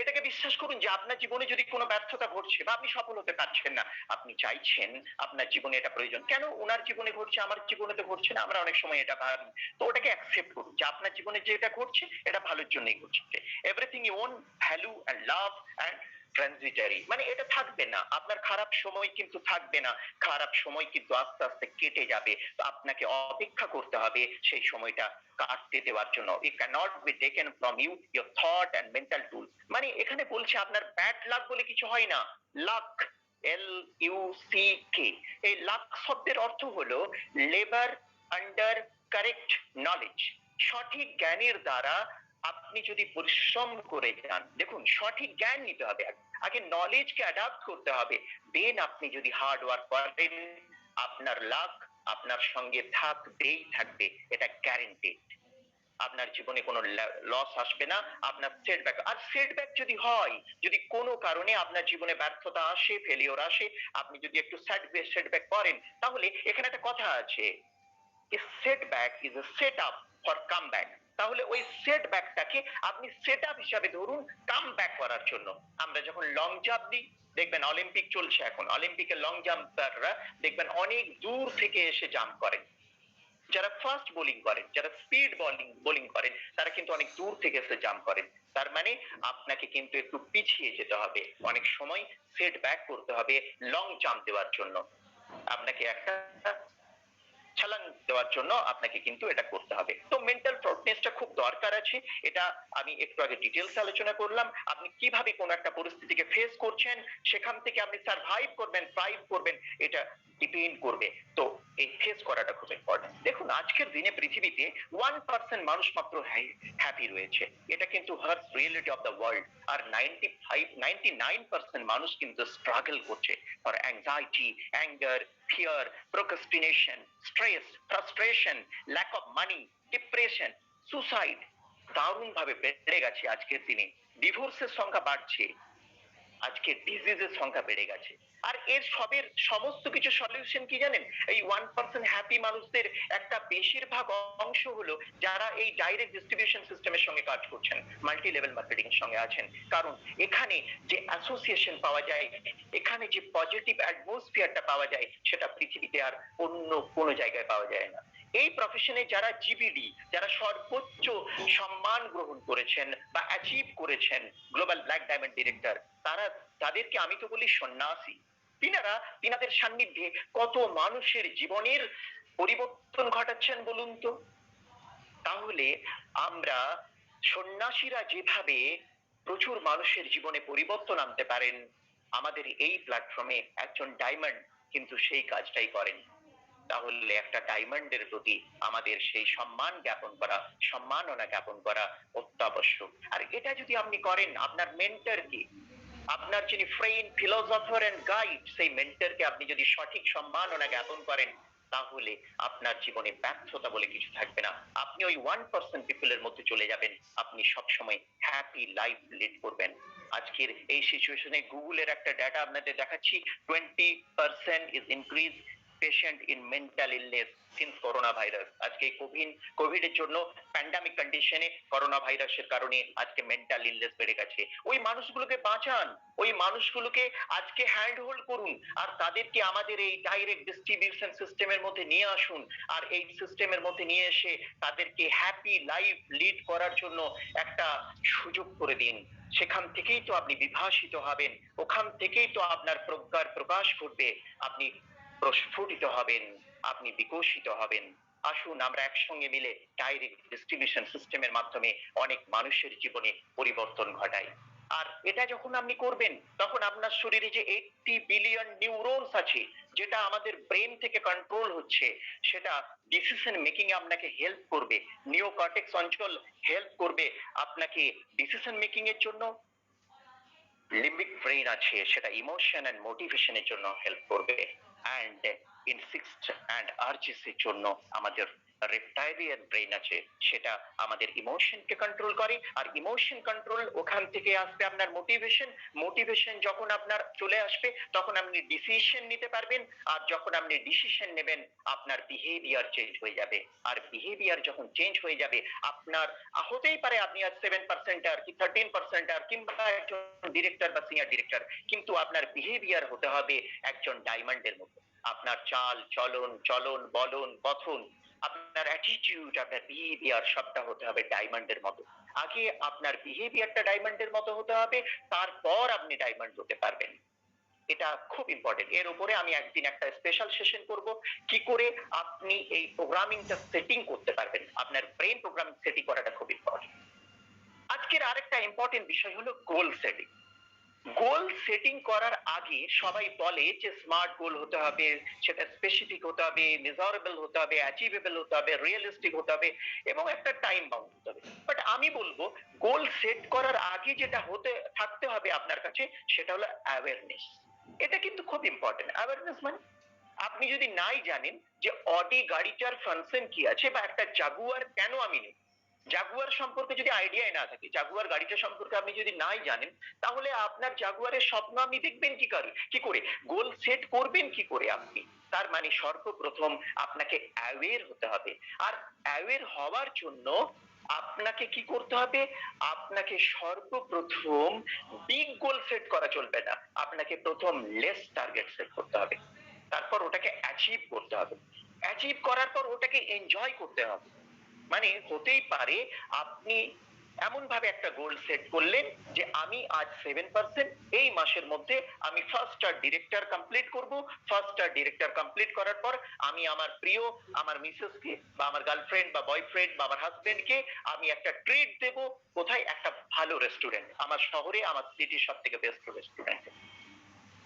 এটাকে বিশ্বাস করুন যে আপনার জীবনে যদি কোনো ব্যর্থতা ঘটছে বা আপনি সফল হতে পারছেন না, আপনি চাইছেন আপনার জীবনে এটা প্রয়োজন, কেন ওনার জীবনে ঘটছে আমার জীবনে তো ঘটছে না, আমরা অনেক সময় এটা ভাবি। তো ওটাকে অ্যাকসেপ্ট করুন যে আপনার জীবনে যেটা ঘটছে এটা ভালোর জন্যই ঘটছে। Everything you own value and love and transitory, মানে এটা থাকবে না, আপনার খারাপ সময় কিন্তু থাকবে না, খারাপ সময় কিন্তু আস্তে আস্তে কেটে যাবে। তো আপনাকে অপেক্ষা করতে হবে সেই সময়টা কাটতে দেওয়ার জন্য। It can not be taken from you your thought and mental tool. মানে এখানে বলছে আপনার ব্যাড লাক বলে কিছু হয় না। লাক, LUCK, এই লাক শব্দের অর্থ হলো লেবার আন্ডার কারেক্ট নলেজ। সঠিক জ্ঞানের দ্বারা আপনি যদি পরিশ্রম করে যান, দেখুন সঠিক জ্ঞান নিতে হবে, আগে নলেজকে অ্যাডাপ্ট করতে হবে, দেন আপনি যদি হার্ড ওয়ার্ক করেন আপনার লাক আপনার সঙ্গে থাকবেই থাকবে, এটা গ্যারেন্টি। আপনার জীবনে কোনো লস আসবে না, আপনার সেটব্যাক, আর সেটব্যাক যদি হয়, যদি কোনো কারণে আপনার জীবনে ব্যর্থতা আসে, ফেলিওর আসে, আপনি যদি একটু সেটব্যাক করেন, তাহলে এখানে একটা কথা আছে, setback is a set up for comeback. তাহলে ওই সেটব্যাকটাকে আপনি সেট আপ হিসাবে ধরুন কামব্যাক করার জন্য। আমরা যখন লং জাম্প দিই, দেখবেন অলিম্পিক চলছে এখন, অলিম্পিকে লং জাম্পাররা দেখবেন অনেক দূর থেকে এসে জাম্প করেন। যারা ফাস্ট বোলিং করেন, যারা স্পিড বোলিং করেন, তারা কিন্তু অনেক দূর থেকে এসে জাম্প করেন। তার মানে আপনাকে কিন্তু একটু পিছিয়ে যেতে হবে, অনেক সময় সেট ব্যাক করতে হবে লং জাম্প দেওয়ার জন্য। আপনাকে একটা ছালাং দেওয়ার জন্য আপনাকে কিন্তু এটা করতে হবে। তো মেন্টাল ফিটনেসটা খুব দরকার আছে, এটা আমি একটু আগে ডিটেলস আলোচনা করলাম। আপনি কিভাবে কোন একটা পরিস্থিতিকে ফেস করছেন, সেখান থেকে আপনি সার্ভাইভ করবেন, থ্রাইভ করবেন, এটা ডিপেন্ড করবে। তো এই ফেস করাটা খুব ইম্পর্টেন্ট। দেখুন আজকের দিনে পৃথিবীতে 1% মানুষ মাত্র হ্যাপি রয়েছে, এটা কিন্তু harsh reality of the world. আর 99% মানুষ কিন্তু স্ট্রাগল করছে for anxiety, anger, fear, procrastination, stress, frustration, lack of money, depression, suicide দারুণ ভাবে বেড়ে গেছে আজকের দিনে। ডিভোর্সের সংখ্যা বাড়ছে, আজকে ডিজিজের সংখ্যা বেড়ে গেছে। আর এর সবের সমস্ত কিছু সলিউশন কি জানেন? এই 1% হ্যাপি মানুষদের একটা বেশিরভাগ অংশ হলো যারা এই ডাইরেক্ট ডিস্ট্রিবিউশন সিস্টেমের সঙ্গে কাজ করছেন, মাল্টি লেভেল মার্কেটিং এর সঙ্গে আছেন। কারণ এখানে যে অ্যাসোসিয়েশন পাওয়া যায়, এখানে যে পজিটিভ অ্যাটমসফিয়ারটা পাওয়া যায়, সেটা পৃথিবীতে আর অন্য কোনো জায়গায় পাওয়া যায় না। এই প্রফেশনে যারা জিবিডি, যারা সর্বোচ্চ সম্মান গ্রহণ করেছেন বা অ্যাচিভ করেছেন, গ্লোবাল ব্ল্যাক ডায়মন্ড ডিরেক্টর, তারা, তাদেরকে আমি তো বলি সন্ন্যাসী। তিনাদের সান্নিধ্যে কত মানুষের জীবনের পরিবর্তন ঘটাচ্ছেন বলুন তো। তাহলে আমরা সন্ন্যাসীরা যেভাবে প্রচুর মানুষের জীবনে পরিবর্তন আনতে পারেন, আমাদের এই প্ল্যাটফর্মে একজন ডায়মন্ড কিন্তু সেই কাজটাই করেন। তাহলে একটা ডায়মন্ডের প্রতি আমাদের সেই সম্মান জ্ঞাপন করা, সম্মাননা জ্ঞাপন করা অত্যাবশ্যক। আর এটা যদি আপনি করেন, আপনার মেন্টরকে, আপনার যিনি ফ্রেন্ড, ফিলোসফার এন্ড গাইড, সেই মেন্টরকে আপনি যদি সঠিক সম্মাননা জ্ঞাপন করেন, তাহলে আপনার জীবনে ব্যর্থতা বলে কিছু থাকবে না। আপনি ওই 1% পিপলের মধ্যে চলে যাবেন, আপনি সবসময় হ্যাপি লাইফ লিড করবেন। আজকের এই সিচুয়েশনে গুগলের একটা ডেটা আপনাদের দেখাচ্ছি, 20% is increase patient in mental illness since corona virus. আজকে কোভিডের জন্য প্যান্ডামিক কন্ডিশনে করোনা ভাইরাসের কারণে আজকে মেন্টাল ইলনেস বেড়ে গেছে। ওই মানুষগুলোকে বাঁচান, ওই মানুষগুলোকে আজকে হ্যান্ড হোল্ড করুন, আর তাদেরকে আমাদের এই ডাইরেক্ট ডিস্ট্রিবিউশন সিস্টেমের মধ্যে নিয়ে আসুন। আর এই সিস্টেমের মধ্যে নিয়ে এসে তাদেরকে হ্যাপি লাইফ লিড করার জন্য একটা সুযোগ করে দিন। সেখান থেকেই তো আপনি বিভাসিত হবেন, ওখান থেকেই তো আপনার প্রজ্ঞার প্রকাশ ঘটবে, আপনি প্রস্ফুটিত হবেন, আপনি বিকশিত হবেন। আসুন আমরা একসঙ্গে মিলে ডাইরেক্ট ডিস্ট্রিবিউশন সিস্টেমের মাধ্যমে অনেক মানুষের জীবনে পরিবর্তন ঘটাই। আর এটা যখন আপনি করবেন তখন আপনার শরীরে যে 80 বিলিয়ন নিউরনস আছে, যেটা আমাদের ব্রেন থেকে কন্ট্রোল হচ্ছে, সেটা ডিসিশন মেকিং এ আপনাকে হেল্প করবে। নিওকর্টেক্স অঞ্চল হেল্প করবে আপনাকে ডিসিশন মেকিং এর জন্য। লিম্বিক ব্রেন আছে, সেটা ইমোশন এন্ড মোটিভেশনের জন্য হেল্প করবে। অ্যান্ড ইনসিক্সট অ্যান্ড আর্জিস এর জন্য আমাদের রেপটাইলিয়ান ব্রেন আছে, সেটা আমাদের ইমোশনকে কন্ট্রোল করে। আর ইমোশন কন্ট্রোল, ওখান থেকে আসবে আপনার মোটিভেশন। মোটিভেশন যখন আপনার চলে আসবে তখন আপনি ডিসিশন নিতে পারবেন, আর যখন আপনি ডিসিশন নেবেন আপনার বিহেভিয়ার চেঞ্জ হয়ে যাবে। আর বিহেভিয়ার যখন চেঞ্জ হয়ে যাবে, আপনার হতেই পারে আপনি আজ 7% কি 13% কিংবা একজন ডিরেক্টর বা সিনিয়র ডিরেক্টর, কিন্তু আপনার বিহেভিয়ার হতে হবে একজন ডায়মন্ডের মতো। আপনার চাল চলন বলন কথন, আপনার অ্যাটিটিউড, আপনার বিহেভিয়ার সবটা হতে হবে ডায়মন্ডের মতো। আগে আপনার বিহেভিয়ারটা ডায়মন্ডের মতো হতে হবে, তারপর আপনি ডায়মন্ড হতে পারবেন। এটা খুব ইম্পর্টেন্ট। এর উপরে আমি একদিন একটা স্পেশাল সেশন করব, কি করে আপনি এই প্রোগ্রামিংটা সেটিং করতে পারবেন। আপনার ব্রেন প্রোগ্রামিং সেটিং করাটা খুব ইম্পর্টেন্ট। আজকের আরেকটা ইম্পর্টেন্ট বিষয় হলো গোল সেটিং। গোল সেটিং করার আগে সবাই বলে যে স্মার্ট গোল হতে হবে, সেটা স্পেসিফিক হতে হবে, মেজারেবল হতে হবে, অ্যাচিভেবল হতে হবে, রিয়েলিস্টিক হতে হবে এবং একটা টাইম বাউন্ড হতে হবে। বাট আমি বলবো গোল সেট করার আগে যেটা থাকতে হবে আপনার কাছে, সেটা হলো অ্যাওয়ারনেস। এটা কিন্তু খুব ইম্পর্টেন্ট। অ্যাওয়ারনেস মানে আপনি যদি নাই জানেন যে অডি গাড়িটার ফাংশন কি আছে, বা একটা জাগুয়ার কেন আমি নেব, জাগুয়ার সম্পর্কে যদি আইডিয়াই না থাকে, জাগুয়ার গাড়িটা সম্পর্কে আপনি যদি নাই জানেন, তাহলে আপনার জাগুয়ারের স্বপ্ন আপনি দেখবেন কি করে, গোল সেট করবেন কি করে আপনি। তার মানে সর্বপ্রথম আপনাকে অ্যাওয়্যার হতে হবে। আর অ্যাওয়্যার হওয়ার জন্য আপনাকে কি করতে হবে, আপনাকে সর্বপ্রথম বিগ গোল সেট করা চলবে না, আপনাকে প্রথম লেস টার্গেট সেট করতে হবে, তারপর ওটাকে অ্যাচিভ করতে হবে। অ্যাচিভ করার পর ওটাকে এনজয় করতে হবে। মানে হতেই পারে আপনি এমন ভাবে একটা গোল সেট করলেন যে আমি আজ 7%, এই মাসের মধ্যে আমি ফার্স্ট স্টার ডিরেক্টর কমপ্লিট করব। ফার্স্ট স্টার ডিরেক্টর কমপ্লিট করার পর আমি আমার প্রিয়, আমার মিসেসকে বা আমার গার্লফ্রেন্ড বা বয়ফ্রেন্ড বা আমার হাজবেন্ডকে আমি একটা ট্রিট দেব। কোথায়? একটা ভালো রেস্টুরেন্ট, আমার শহরে, আমার সিটির সব থেকে বেস্ট রেস্টুরেন্ট।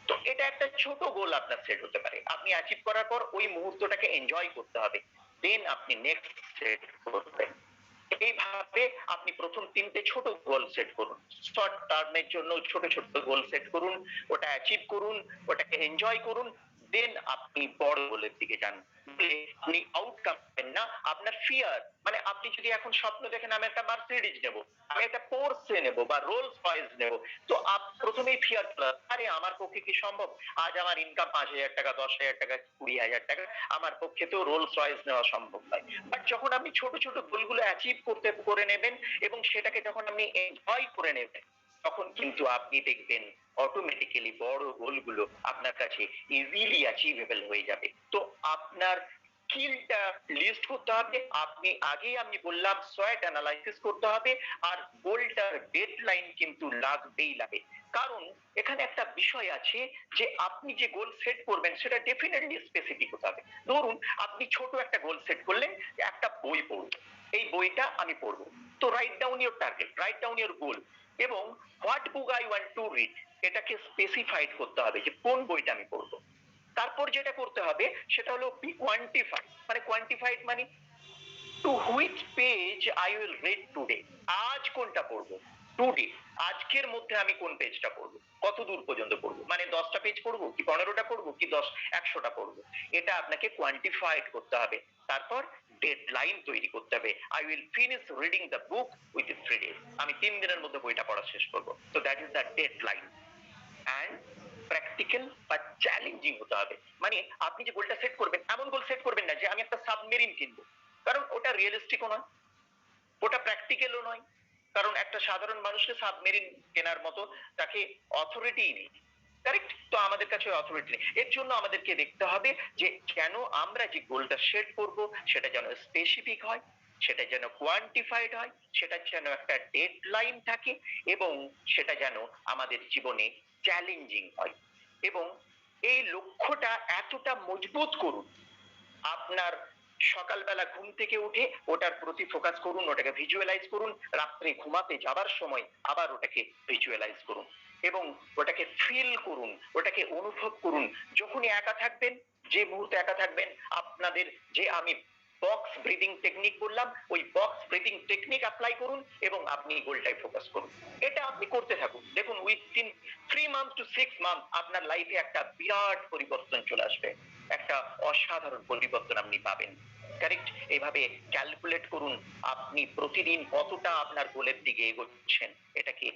তো এটা একটা ছোট গোল আপনার সেট হতে পারে। আপনি অ্যাচিভ করার পর ওই মুহূর্তটাকে এনজয় করতে হবে, দেন আপনি নেক্সট সেট করবেন। এইভাবে আপনি প্রথম 3টে ছোট গোল সেট করুন। শর্ট টার্মের জন্য ছোট ছোট গোল সেট করুন, ওটা অ্যাচিভ করুন, ওটাকে এনজয় করুন, দেন আপনি বড় গোলের দিকে যান। আপনি আউটকাম পাবেন না, আপনার ফিয়ার, মানে আপনি যদি এখন স্বপ্ন দেখেন আমি একটা মার্সিডিজ নেব, আমি একটা পোর্সে নেব বা রোলস রয়েস নেব, তো প্রথমেই ফিয়ার, আরে আমার পক্ষে কি সম্ভব? আজ আমার ইনকাম 5,000 টাকা, 10,000 টাকা, 20,000 টাকা, আমার পক্ষে তো রোলস রয়েস নেওয়া সম্ভব নয়। বাট যখন আপনি ছোট ছোট গোলগুলো অ্যাচিভ করে নেবেন এবং সেটাকে যখন আপনি এনজয় করে নেবেন, তখন কিন্তু আপনি দেখবেন অটোমেটিক্যালি বড় গোলগুলো আপনার কাছে ইজিলি অ্যাচিভেবল হয়ে যাবে। তো আপনার স্কিলটা লিস্ট করতে হবে। আমি বললাম সোয়েট অ্যানালাইসিস করতে হবে, আর গোলটার ডেডলাইন কিন্তু লাগবেই লাগে। কারণ এখানে একটা বিষয় আছে যে আপনি যে গোল সেট করবেন সেটা ডেফিনেটলি স্পেসিফিক হতে হবে। ধরুন আপনি ছোট একটা গোল সেট করলেন, একটা বই পড়ব, এই বইটা আমি পড়বো। তো write down your target, write down your goal, এবং what book I want to read, এটাকে স্পেসিফাইড করতে হবে যে কোন বইটা আমি পড়বো। তারপর যেটা করতে হবে সেটা হলো বি কোয়ান্টিফাইড। মানে কোয়ান্টিফাইড মানে to which page I will read today, আজ কোনটা পড়বো, টুডে, আজকের মধ্যে আমি কোন পেজটা পড়বো, কত দূর পর্যন্ত পড়বো, মানে 10টা পেজ পড়বো কি 15টা পড়বো কি 100টা পড়বো, এটা আপনাকে কোয়ান্টিফাইড করতে হবে। তারপর ডেডলাইন তৈরি করতে হবে, I will finish reading the book with 3 days, আমি 3 দিনের মধ্যে বইটা পড়া শেষ করবো। তো that is the deadline. And practical বা চ্যালেঞ্জিং হতে হবে। মানে আপনি যে গোলটা সেট করবেন, এমন গোল সেট করবেন না যে আমি একটা সাবমেরিন কিনবো, কারণ ওটা রিয়েলিস্টিকও নয়, ওটা প্র্যাকটিক্যালও নয়, কারণ একটা সাধারণ মানুষকে সাবমেরিন কেনার মতো তাকে অথরিটিই নেই। কারেক্ট? তো আমাদের কাছে অথরিটি নেই। এর জন্য আমাদেরকে দেখতে হবে যে কেন আমরা যে গোলটা সেট করব সেটা যেন স্পেসিফিক হয়, সেটা যেন কোয়ান্টিফাইড হয়, সেটা যেন একটা ডেডলাইন থাকে, এবং সেটা যেন আমাদের জীবনে চ্যালেঞ্জিং হয়। এবং এই লক্ষ্যটা এতটা মজবুত করুন, আপনার সকালবেলা ঘুম থেকে উঠে ওটার প্রতি ফোকাস করুন, ওটাকে ভিজুয়ালাইজ করুন, রাত্রে ঘুমাতে যাবার সময় আবার ওটাকে ভিজুয়ালাইজ করুন, এবং ওটাকে ফিল করুন, ওটাকে অনুভব করুন। যখনই একা থাকবেন, যে মুহূর্তে একা থাকবেন, আপনাদের যে আমি বক্স ব্রিদিং টেকনিক বললাম, ওই বক্স ব্রিদিং টেকনিক অ্যাপ্লাই করুন এবং আপনি গোলটায় ফোকাস করুন। এটা আপনি করতে থাকুন, দেখুন উইথিন 3 মান্থ টু 6 মান্থ আপনার লাইফে একটা বিরাট পরিবর্তন চলে আসবে, একটা অসাধারণ পরিবর্তন আপনি পাবেন। কারেক্ট? এভাবে ক্যালকুলেট করুন আপনি প্রতিদিন কতটা আপনার গোলের দিকে এগোচ্ছেন। এটাকে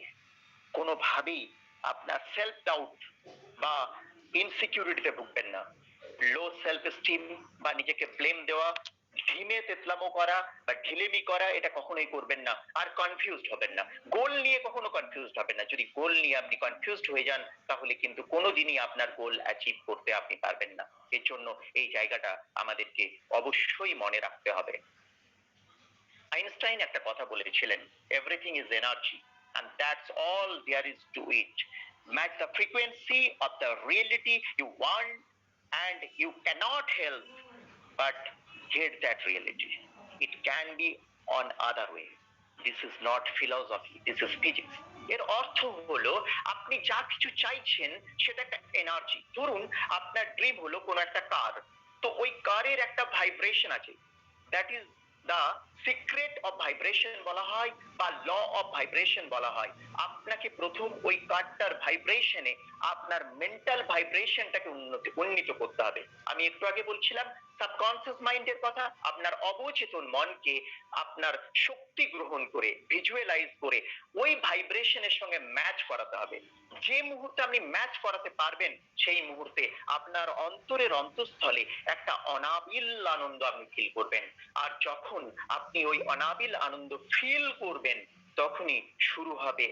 কোনোভাবেই আপনার সেলফ ডাউট বা ইনসিকিউরিটিতে ভুগবেন না। লো সেলফ এস্টিম বা নিজেকে ব্লেম দেওয়া, ঢিমে তেতলামো করা বা ঢিলেমি করা, এটা কখনোই করবেন না। আর কনফিউজড হবেন না, গোল নিয়ে কখনো কনফিউজড হবেন না। যদি গোল নিয়ে আপনি কনফিউজড হয়ে যান তাহলে কিন্তু কোনোদিনই আপনার গোল অ্যাচিভ করতে আপনি পারবেন না। এর জন্য এই জায়গাটা আমাদেরকে অবশ্যই মনে রাখতে হবে। আইনস্টাইন একটা কথা বলেছিলেন, everything is energy and that's all there is to it. Match the frequency of the reality you want and you cannot help but get that reality. It can be on other way. This is not philosophy, this is physics. এর অর্থ হলো আপনি যা কিছু চাইছেন সেটা একটা energy. ধরুন আপনার ড্রিম হলো কোন একটা কার, তো ওই কারের একটা ভাইব্রেশন আছে, that is the secret of vibration বলা হয় বা ল অফ ভাইব্রেশন বলা হয়। আপনাকে প্রথম ওই কারটার ভাইব্রেশনে আপনার মেন্টাল ভাইব্রেশনটাকে উন্নীত করতে হবে। আমি একটু আগে বলছিলাম সাবকনসিয়াস মাইন্ডের কথা, আপনার অবচেতন মনকে আপনার শক্তি গ্রহণ করে ভিজুয়ালাইজ করে ওই ভাইব্রেশনের সঙ্গে ম্যাচ করাতে হবে। যে মুহূর্তে আপনি ম্যাচ করাতে পারবেন সেই মুহূর্তে আপনার অন্তরের অন্তঃস্থলে একটা অনাবিল আনন্দ আপনি ফিল করবেন। আর যখন আপনি ওই অনাবিল আনন্দ ফিল করবেন তখনই শুরু হবে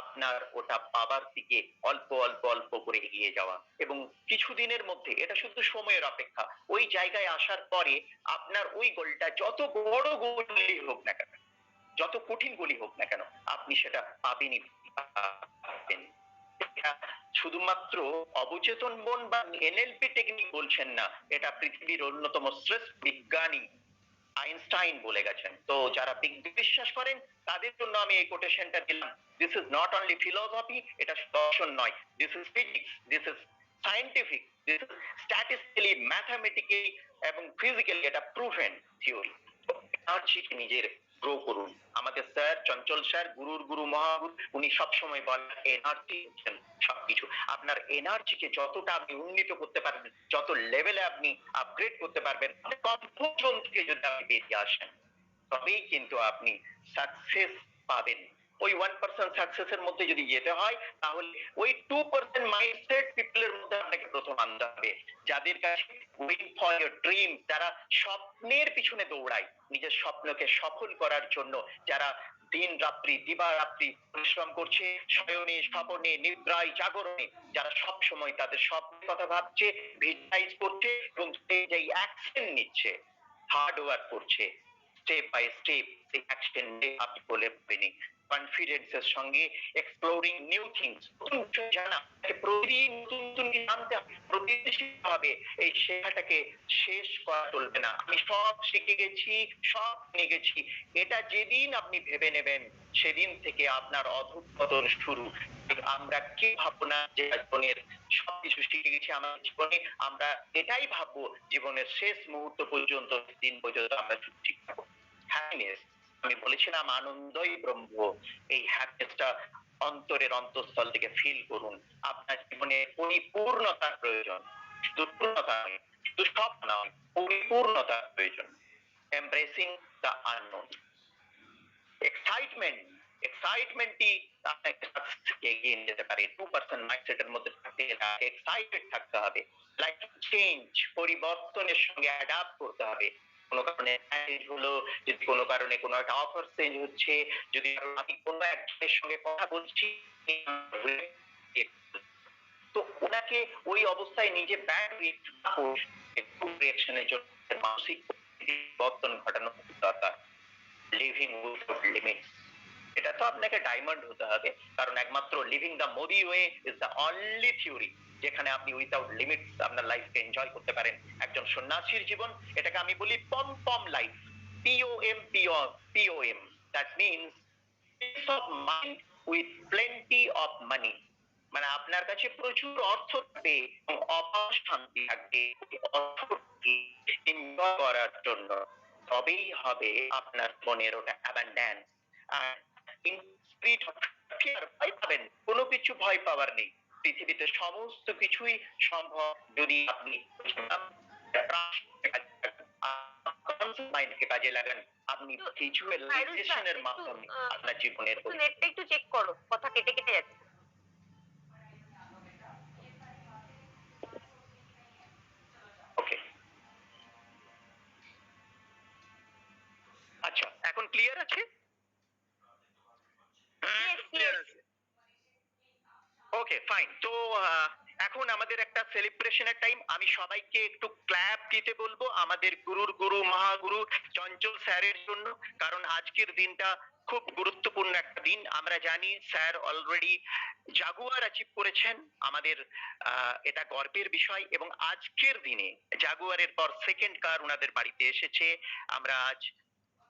আপনার ওটা পাবার দিকে অল্প অল্প অল্প করে এগিয়ে যাওয়া, এবং কিছুদিনের মধ্যে, এটা শুধু সময়ের অপেক্ষা, ওই জায়গায় আসার পরে আপনার ওই গোলটা যত বড় গোলই হোক না কেন, যত কঠিন গোলই হোক না কেন, আপনি সেটা পাবেনই পাবেন। এটা শুধুমাত্র অবচেতন মন বা এনএলপি টেকনিক বলছেন না, এটা পৃথিবীর অন্যতম শ্রেষ্ঠ বিজ্ঞানী আইনস্টাইন বলে গেছেন। তো যারা বিজ্ঞান বিশ্বাস করেন তাদের জন্য আমি এই কোটেশনটা দিলাম, this is not only philosophy, এটা দর্শন নয়, this is physics, this is scientific, this is statistically, mathematically এবং ফিজিক্যালি এটা প্রুভেন থিওরি। এনার্জিকে নিজের গ্রো করুন। আমাদের স্যার চঞ্চল স্যার, গুরুর গুরু মহাগুরু, উনি সবসময় বলেন এনার্জি হচ্ছেন সবকিছু। আপনার এনার্জিকে যতটা আপনি উন্নীত করতে পারবেন, যত লেভেলে আপনি আপগ্রেড করতে পারবেন, কমফোর্ট জোন থেকে যদি আপনি বেরিয়ে আসেন তবেই কিন্তু আপনি সাকসেস পাবেন। ওই 1% সাকসেসের মধ্যে যদি যেতে হয় তাহলে ওই 2% মাইন্ডসেট পিপলের মধ্যে আপনাকে প্রথম আনতে হবে, যাদের কাছে গোয়িং ফর ইওর ড্রিম, যারা স্বপ্নের পিছনে দৌড়ায় নিজের স্বপ্নকে সফল করার জন্য, যারা দিন রাত্রি দিবারাত্রি পরিশ্রম করছে, শয়নে স্বপনে নিদ্রায় জাগরণে, যারা সব সময় তাদের স্বপ্নের কথা ভাবছে, ভিজুয়ালাইজ করছে এবং সেই অ্যাকশন নিচ্ছে, হার্ড ওয়ার্ক করছে, স্টেপ বাই স্টেপ এই অ্যাকশন নিয়ে আপনি বলে পাবেন কনফিডেন্সের সঙ্গে এক্সপ্লোরিং নিউ থিংস, নতুন বিষয় জানা, প্রতিদিন নতুন নতুন কিছু জানতে হবে, প্রতিদিন শিখতে হবে। এই শেখাটাকে শেষ করা চলবে না, আমি সব শিখে গেছি, সব নিয়ে গেছি, এটা যেদিন আপনি ভেবে নেবেন সেদিন থেকে আপনার অধঃপতন শুরু। আমরা কি ভাববো না যে জীবনের সবকিছু শিখে গেছি আমার জীবনে, আমরা এটাই ভাববো জীবনের শেষ মুহূর্ত পর্যন্ত, দিন পর্যন্ত আমরা ঠিক থাকবো। হ্যাপিনেস, আমি বলেছিলাম আনন্দই ব্রহ্ম, এই হ্যাপিনেসটা অন্তরের অন্তঃস্থল থেকে ফিল করুন। আপনার জীবনে পরিপূর্ণতার প্রয়োজন, শুধু পূর্ণতা নয়, শুধু সব নয়, পরিপূর্ণতার প্রয়োজন। এমব্রেসিং দ্য আননোন, এক্সাইটমেন্ট এক্সাইটমেন্টই আপনাকে সাকসেসে এগিয়ে নিয়ে যেতে পারে। 2% মাইন্ডসেটের মধ্যে থাকতে গেলে এক্সাইটেড থাকতে হবে, লাইক চেঞ্জ, পরিবর্তনের সঙ্গে অ্যাডাপ্ট করতে হবে। কোনো কারণে ম্যারেজ হলো, যদি কোনো কারণে কোনো একটা অফার চেঞ্জ হচ্ছে, যদি আমি কোনো একজনের সঙ্গে কথা বলছি, তো ওনাকে ওই অবস্থায় নিজে ব্যাড রিয়েক্ট না করে রিয়েকশনের জন্য মানসিক পরিবর্তন ঘটানো দরকার। লিভিং উইথআউট লিমিটস, এটা তো আপনাকে ডায়মন্ড হতে হবে, কারণ একমাত্র living the Modi way is the only theory যেখানে আপনি উইথআউট লিমিটস আপনার লাইফকে এনজয় করতে পারেন। একজন সন্ন্যাসীর জীবন, এটাকে আমি বলি pom pom life, POM, that means peace of mind with plenty of money. মানে আপনার কাছে প্রচুর অর্থ থাকবে এবং অপার শান্তি থাকবে, অর্থকে এনজয় করার জন্য, তবেই হবে আপনার মনের ওটা অ্যাবান্ডেন্স। আর ইন স্পিরিট অফ ফিয়ার, ভয় পাবেন, কোনো কিছু ভয় পাওয়ার নেই। পৃথিবীতে সমস্ত কিছুই সম্ভব যদি আপনি মাইন্ডকে কাজে লাগান। আপনি ভিজুয়ালাইজেশনের মাধ্যমে আপনার জীবনের নেটটা একটু চেক করো, কথা কেটে কেটে যাচ্ছে। ওকে, আচ্ছা এখন ক্লিয়ার আছে? Okay fine. তো এখন আমাদের একটা সেলিব্রেশনের টাইম। আমি সবাইকে একটু ক্ল্যাপ দিতে বলবো আমাদের গুরুর গুরু মহাগুরু চঞ্চল স্যারের জন্য, কারণ আজকের দিনটা খুব গুরুত্বপূর্ণ একটা দিন। আমরা জানি স্যার অলরেডি জাগুয়ার অ্যাচিভ করেছেন, আমাদের এটা গর্বের বিষয়, এবং আজকের দিনে জাগুয়ারের পর সেকেন্ড কার ওনাদের বাড়িতে এসেছে। আমরা আজ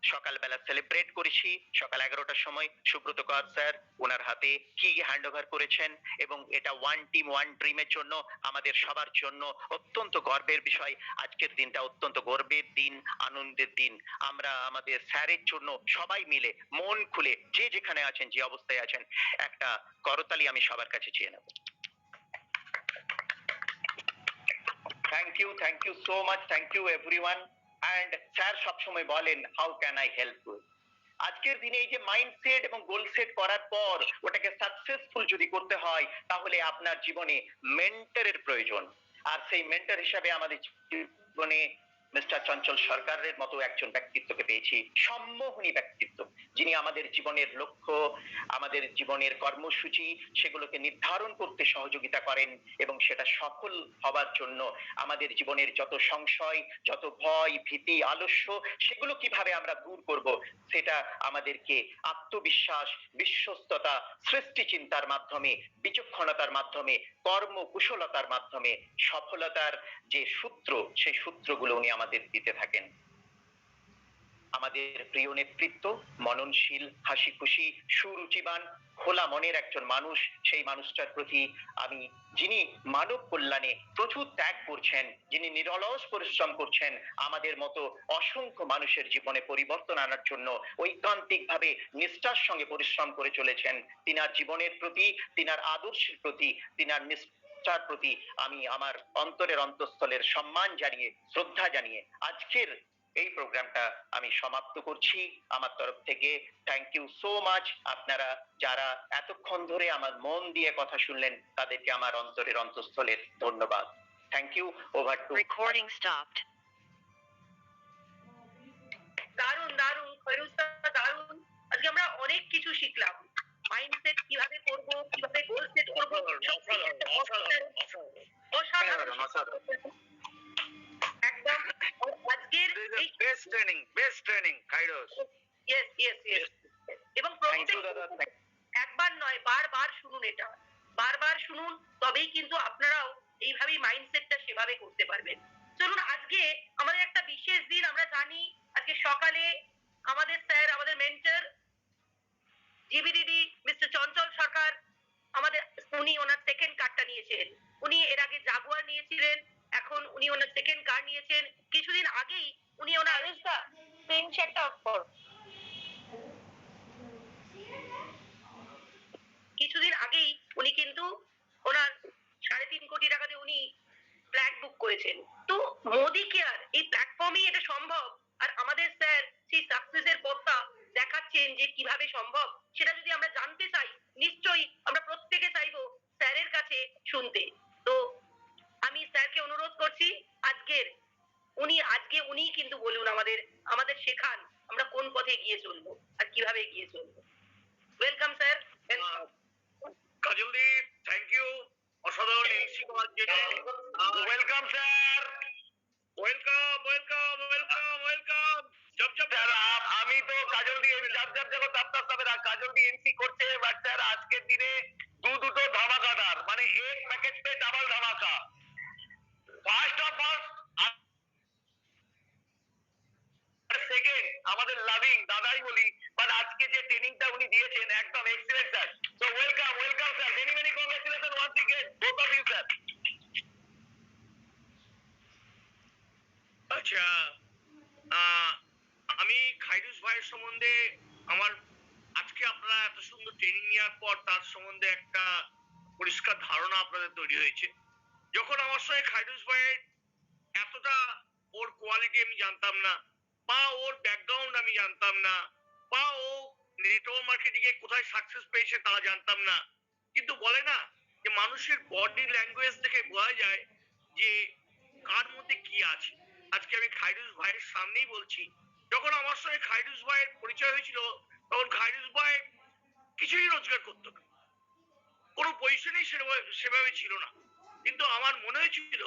সকালবেলা সেলিব্রেট করেছি, সকাল 11টার সময় সুব্রত কর স্যার ওনার হাতে কি হ্যান্ড ওভার করেছেন, এবং এটা ওয়ান টিম ওয়ান ড্রিমের জন্য আমাদের সবার জন্য অত্যন্ত গর্বের বিষয়। আজকের দিনটা অত্যন্ত গর্বের দিন, আনন্দের দিন। আমরা আমাদের স্যারের জন্য সবাই মিলে মন খুলে যে যেখানে আছেন, যে অবস্থায় আছেন, একটা করতালি আমি সবার কাছে চেয়ে নেব। Thank you so much, thank you everyone. And sir সবসময় বলেন how can I help you. আজকের দিনে এই যে মাইন্ডসেট এবং গোল সেট করার পর ওটাকে সাকসেসফুল যদি করতে হয়, তাহলে আপনার জীবনে মেন্টরের প্রয়োজন। আর সেই মেন্টর হিসাবে আমাদের জীবনে মিস্টার চঞ্চল সরকারের মতো একজন ব্যক্তিত্বকে পেয়েছি, সম্মোহনী ব্যক্তিত্ব, যিনি আমাদের জীবনের লক্ষ্য, আমাদের জীবনের কর্মসূচি সেগুলোকে নির্ধারণ করতে সহযোগিতা করেন, এবং সেটা সফল হবার জন্য আমাদের জীবনের যত সংশয়, যত ভয়, ভীতি, আলস্য, সেগুলো কিভাবে আমরা দূর করব, সেটা আমাদেরকে আত্মবিশ্বাস, বিশ্বস্ততা, সৃষ্টি চিন্তার মাধ্যমে, বিচক্ষণতার মাধ্যমে, কর্মকুশলতার মাধ্যমে সফলতার যে সূত্র, সেই সূত্রগুলো উনি আমাদের দিতে থাকেন। আমাদের প্রিয় নেতৃত্ব, মননশীল, হাসি খুশি, সুরুচিবান, খোলা মনের একজন মানুষ। সেই মানুষটার প্রতি আমি, যিনি মানব কল্যাণে প্রচুর ত্যাগ করছেন, যিনি নিরলস পরিশ্রম করছেন আমাদের মতো অসংখ্য মানুষের জীবনে পরিবর্তন আনার জন্য ঐকান্তিক ভাবে নিষ্ঠার সঙ্গে পরিশ্রম করে চলেছেন, তিনার জীবনের প্রতি, তিনার আদর্শের প্রতি, তিনার নিষ্ঠার প্রতি আমি আমার অন্তরের অন্তঃস্থলের সম্মান জানিয়ে, শ্রদ্ধা জানিয়ে আজকের এই প্রোগ্রামটা আমি সমাপ্ত করছি আমার তরফ থেকে। Thank you so much. আপনারা যারা এতক্ষণ ধরে আমার মন দিয়ে কথা শুনলেন, তাদেরকে আমার অন্তরের অন্তঃস্থলের ধন্যবাদ। Thank you. Over to recording stopped. দারুণ দারুণ ফেরুজ দা, দারুণ। আজকে আমরা অনেক কিছু শিখলাম, মাইন্ডসেট কিভাবে করব, কিভাবে গোল সেট করব, অসাধারণ একদম। আজকের এই best training Kairos. Yes yes yes. এবং একবার নয়, বারবার শুনুন, এটা বারবার শুনুন, তবেই কিন্তু আপনারাও এইভাবেই মাইন্ডসেটটা সেভাবে করতে পারবেন। চলুন, আজকে আমাদের একটা বিশেষ দিন। আমরা জানি আজকে সকালে আমাদের স্যার, আমাদের মেন্টর জিবিডিডি মিস্টার চঞ্চল সরকার, আমাদের উনি ওনার সেকেন্ড কার্ডটা নিয়েছেন। উনি এর আগে জাগুয়ার নিয়েছিলেন, এখন উনি ওনার সেকেন্ড কার্ড নিয়েছেন। কিছুদিন আগেই উনি ওনার স্ক্রিনশটটা অফ করো। কিছুদিন আগেই উনি কিন্তু ওনার 3.5 কোটি টাকা দিয়ে উনি ফ্ল্যাট বুক করেছেন। তো মোদি কেয়ার এই প্ল্যাটফর্মেই এটা সম্ভব। আর আমাদের স্যার সেই সাকসেসের পথটা দেখাচ্ছেন। দেখাচ্ছেন যে কিভাবে সম্ভব, সেটা যদি আমরা জানতে চাই, নিশ্চয়ই আমরা প্রত্যেকে চাইবো স্যারের কাছে শুনতে। তো আমি স্যারকে অনুরোধ করছি, আজকে উনি কিন্তু বলুন আমাদের শেখান আমরা কোন পথে এগিয়ে চলবো আর কিভাবে এগিয়ে চলবো। Welcome sir. কাজলদি, থ্যাংক ইউ অসাধারণ এমসি করার জন্য। Welcome sir, welcome welcome welcome welcome. জব জব স্যার, আমি তো কাজলদি জব জব জগৎ আপনার সাথে কাজলদি এমসি করছে, বাট স্যার আজকের দিনে দুটো ধামাকাদার, মানে এক প্যাকেজ পে ডাবল ধামাকা। ফার্স্ট অফ অল সেকেন্ড আমাদের লাভিং দাদাই বলি, বাট আজকে যে ট্রেনিংটা উনি দিয়েছেন একদম excellent sir. So welcome welcome sir, many many congratulation once again both of you sir. আচ্ছা, আমি খাইরুস ভাইয়ের সম্বন্ধে আমার আজকে আপনারা এত সুন্দর ট্রেনিং নেওয়ার পর তার সম্বন্ধে একটা পরিষ্কার ধারণা আপনাদের তৈরি হয়েছে। যখন আমার সঙ্গে খাইরুস ভাইয়ের এতটা ওর কোয়ালিটি আমি জানতাম না, বা ওর ব্যাকগ্রাউন্ড আমি জানতাম না, বা ও নেটওয়ার্ক মার্কেটিং এ কোথায় সাকসেস পেয়েছে তা জানতাম না, কিন্তু বলে না যে মানুষের বডি ল্যাঙ্গুয়েজ দেখে বোঝা যায় যে কার মধ্যে কি আছে। আজকে আমি খাইরুস ভাইয়ের সামনেই বলছি, যখন আমার সঙ্গে খাইরুস ভাইয়ের পরিচয় হয়েছিল তখন খাইরুস ভাই কিছুই রোজগার করতো না, কোনো পজিশনেই সেভাবে ছিল না, কিন্তু আমার মনে হয়েছিল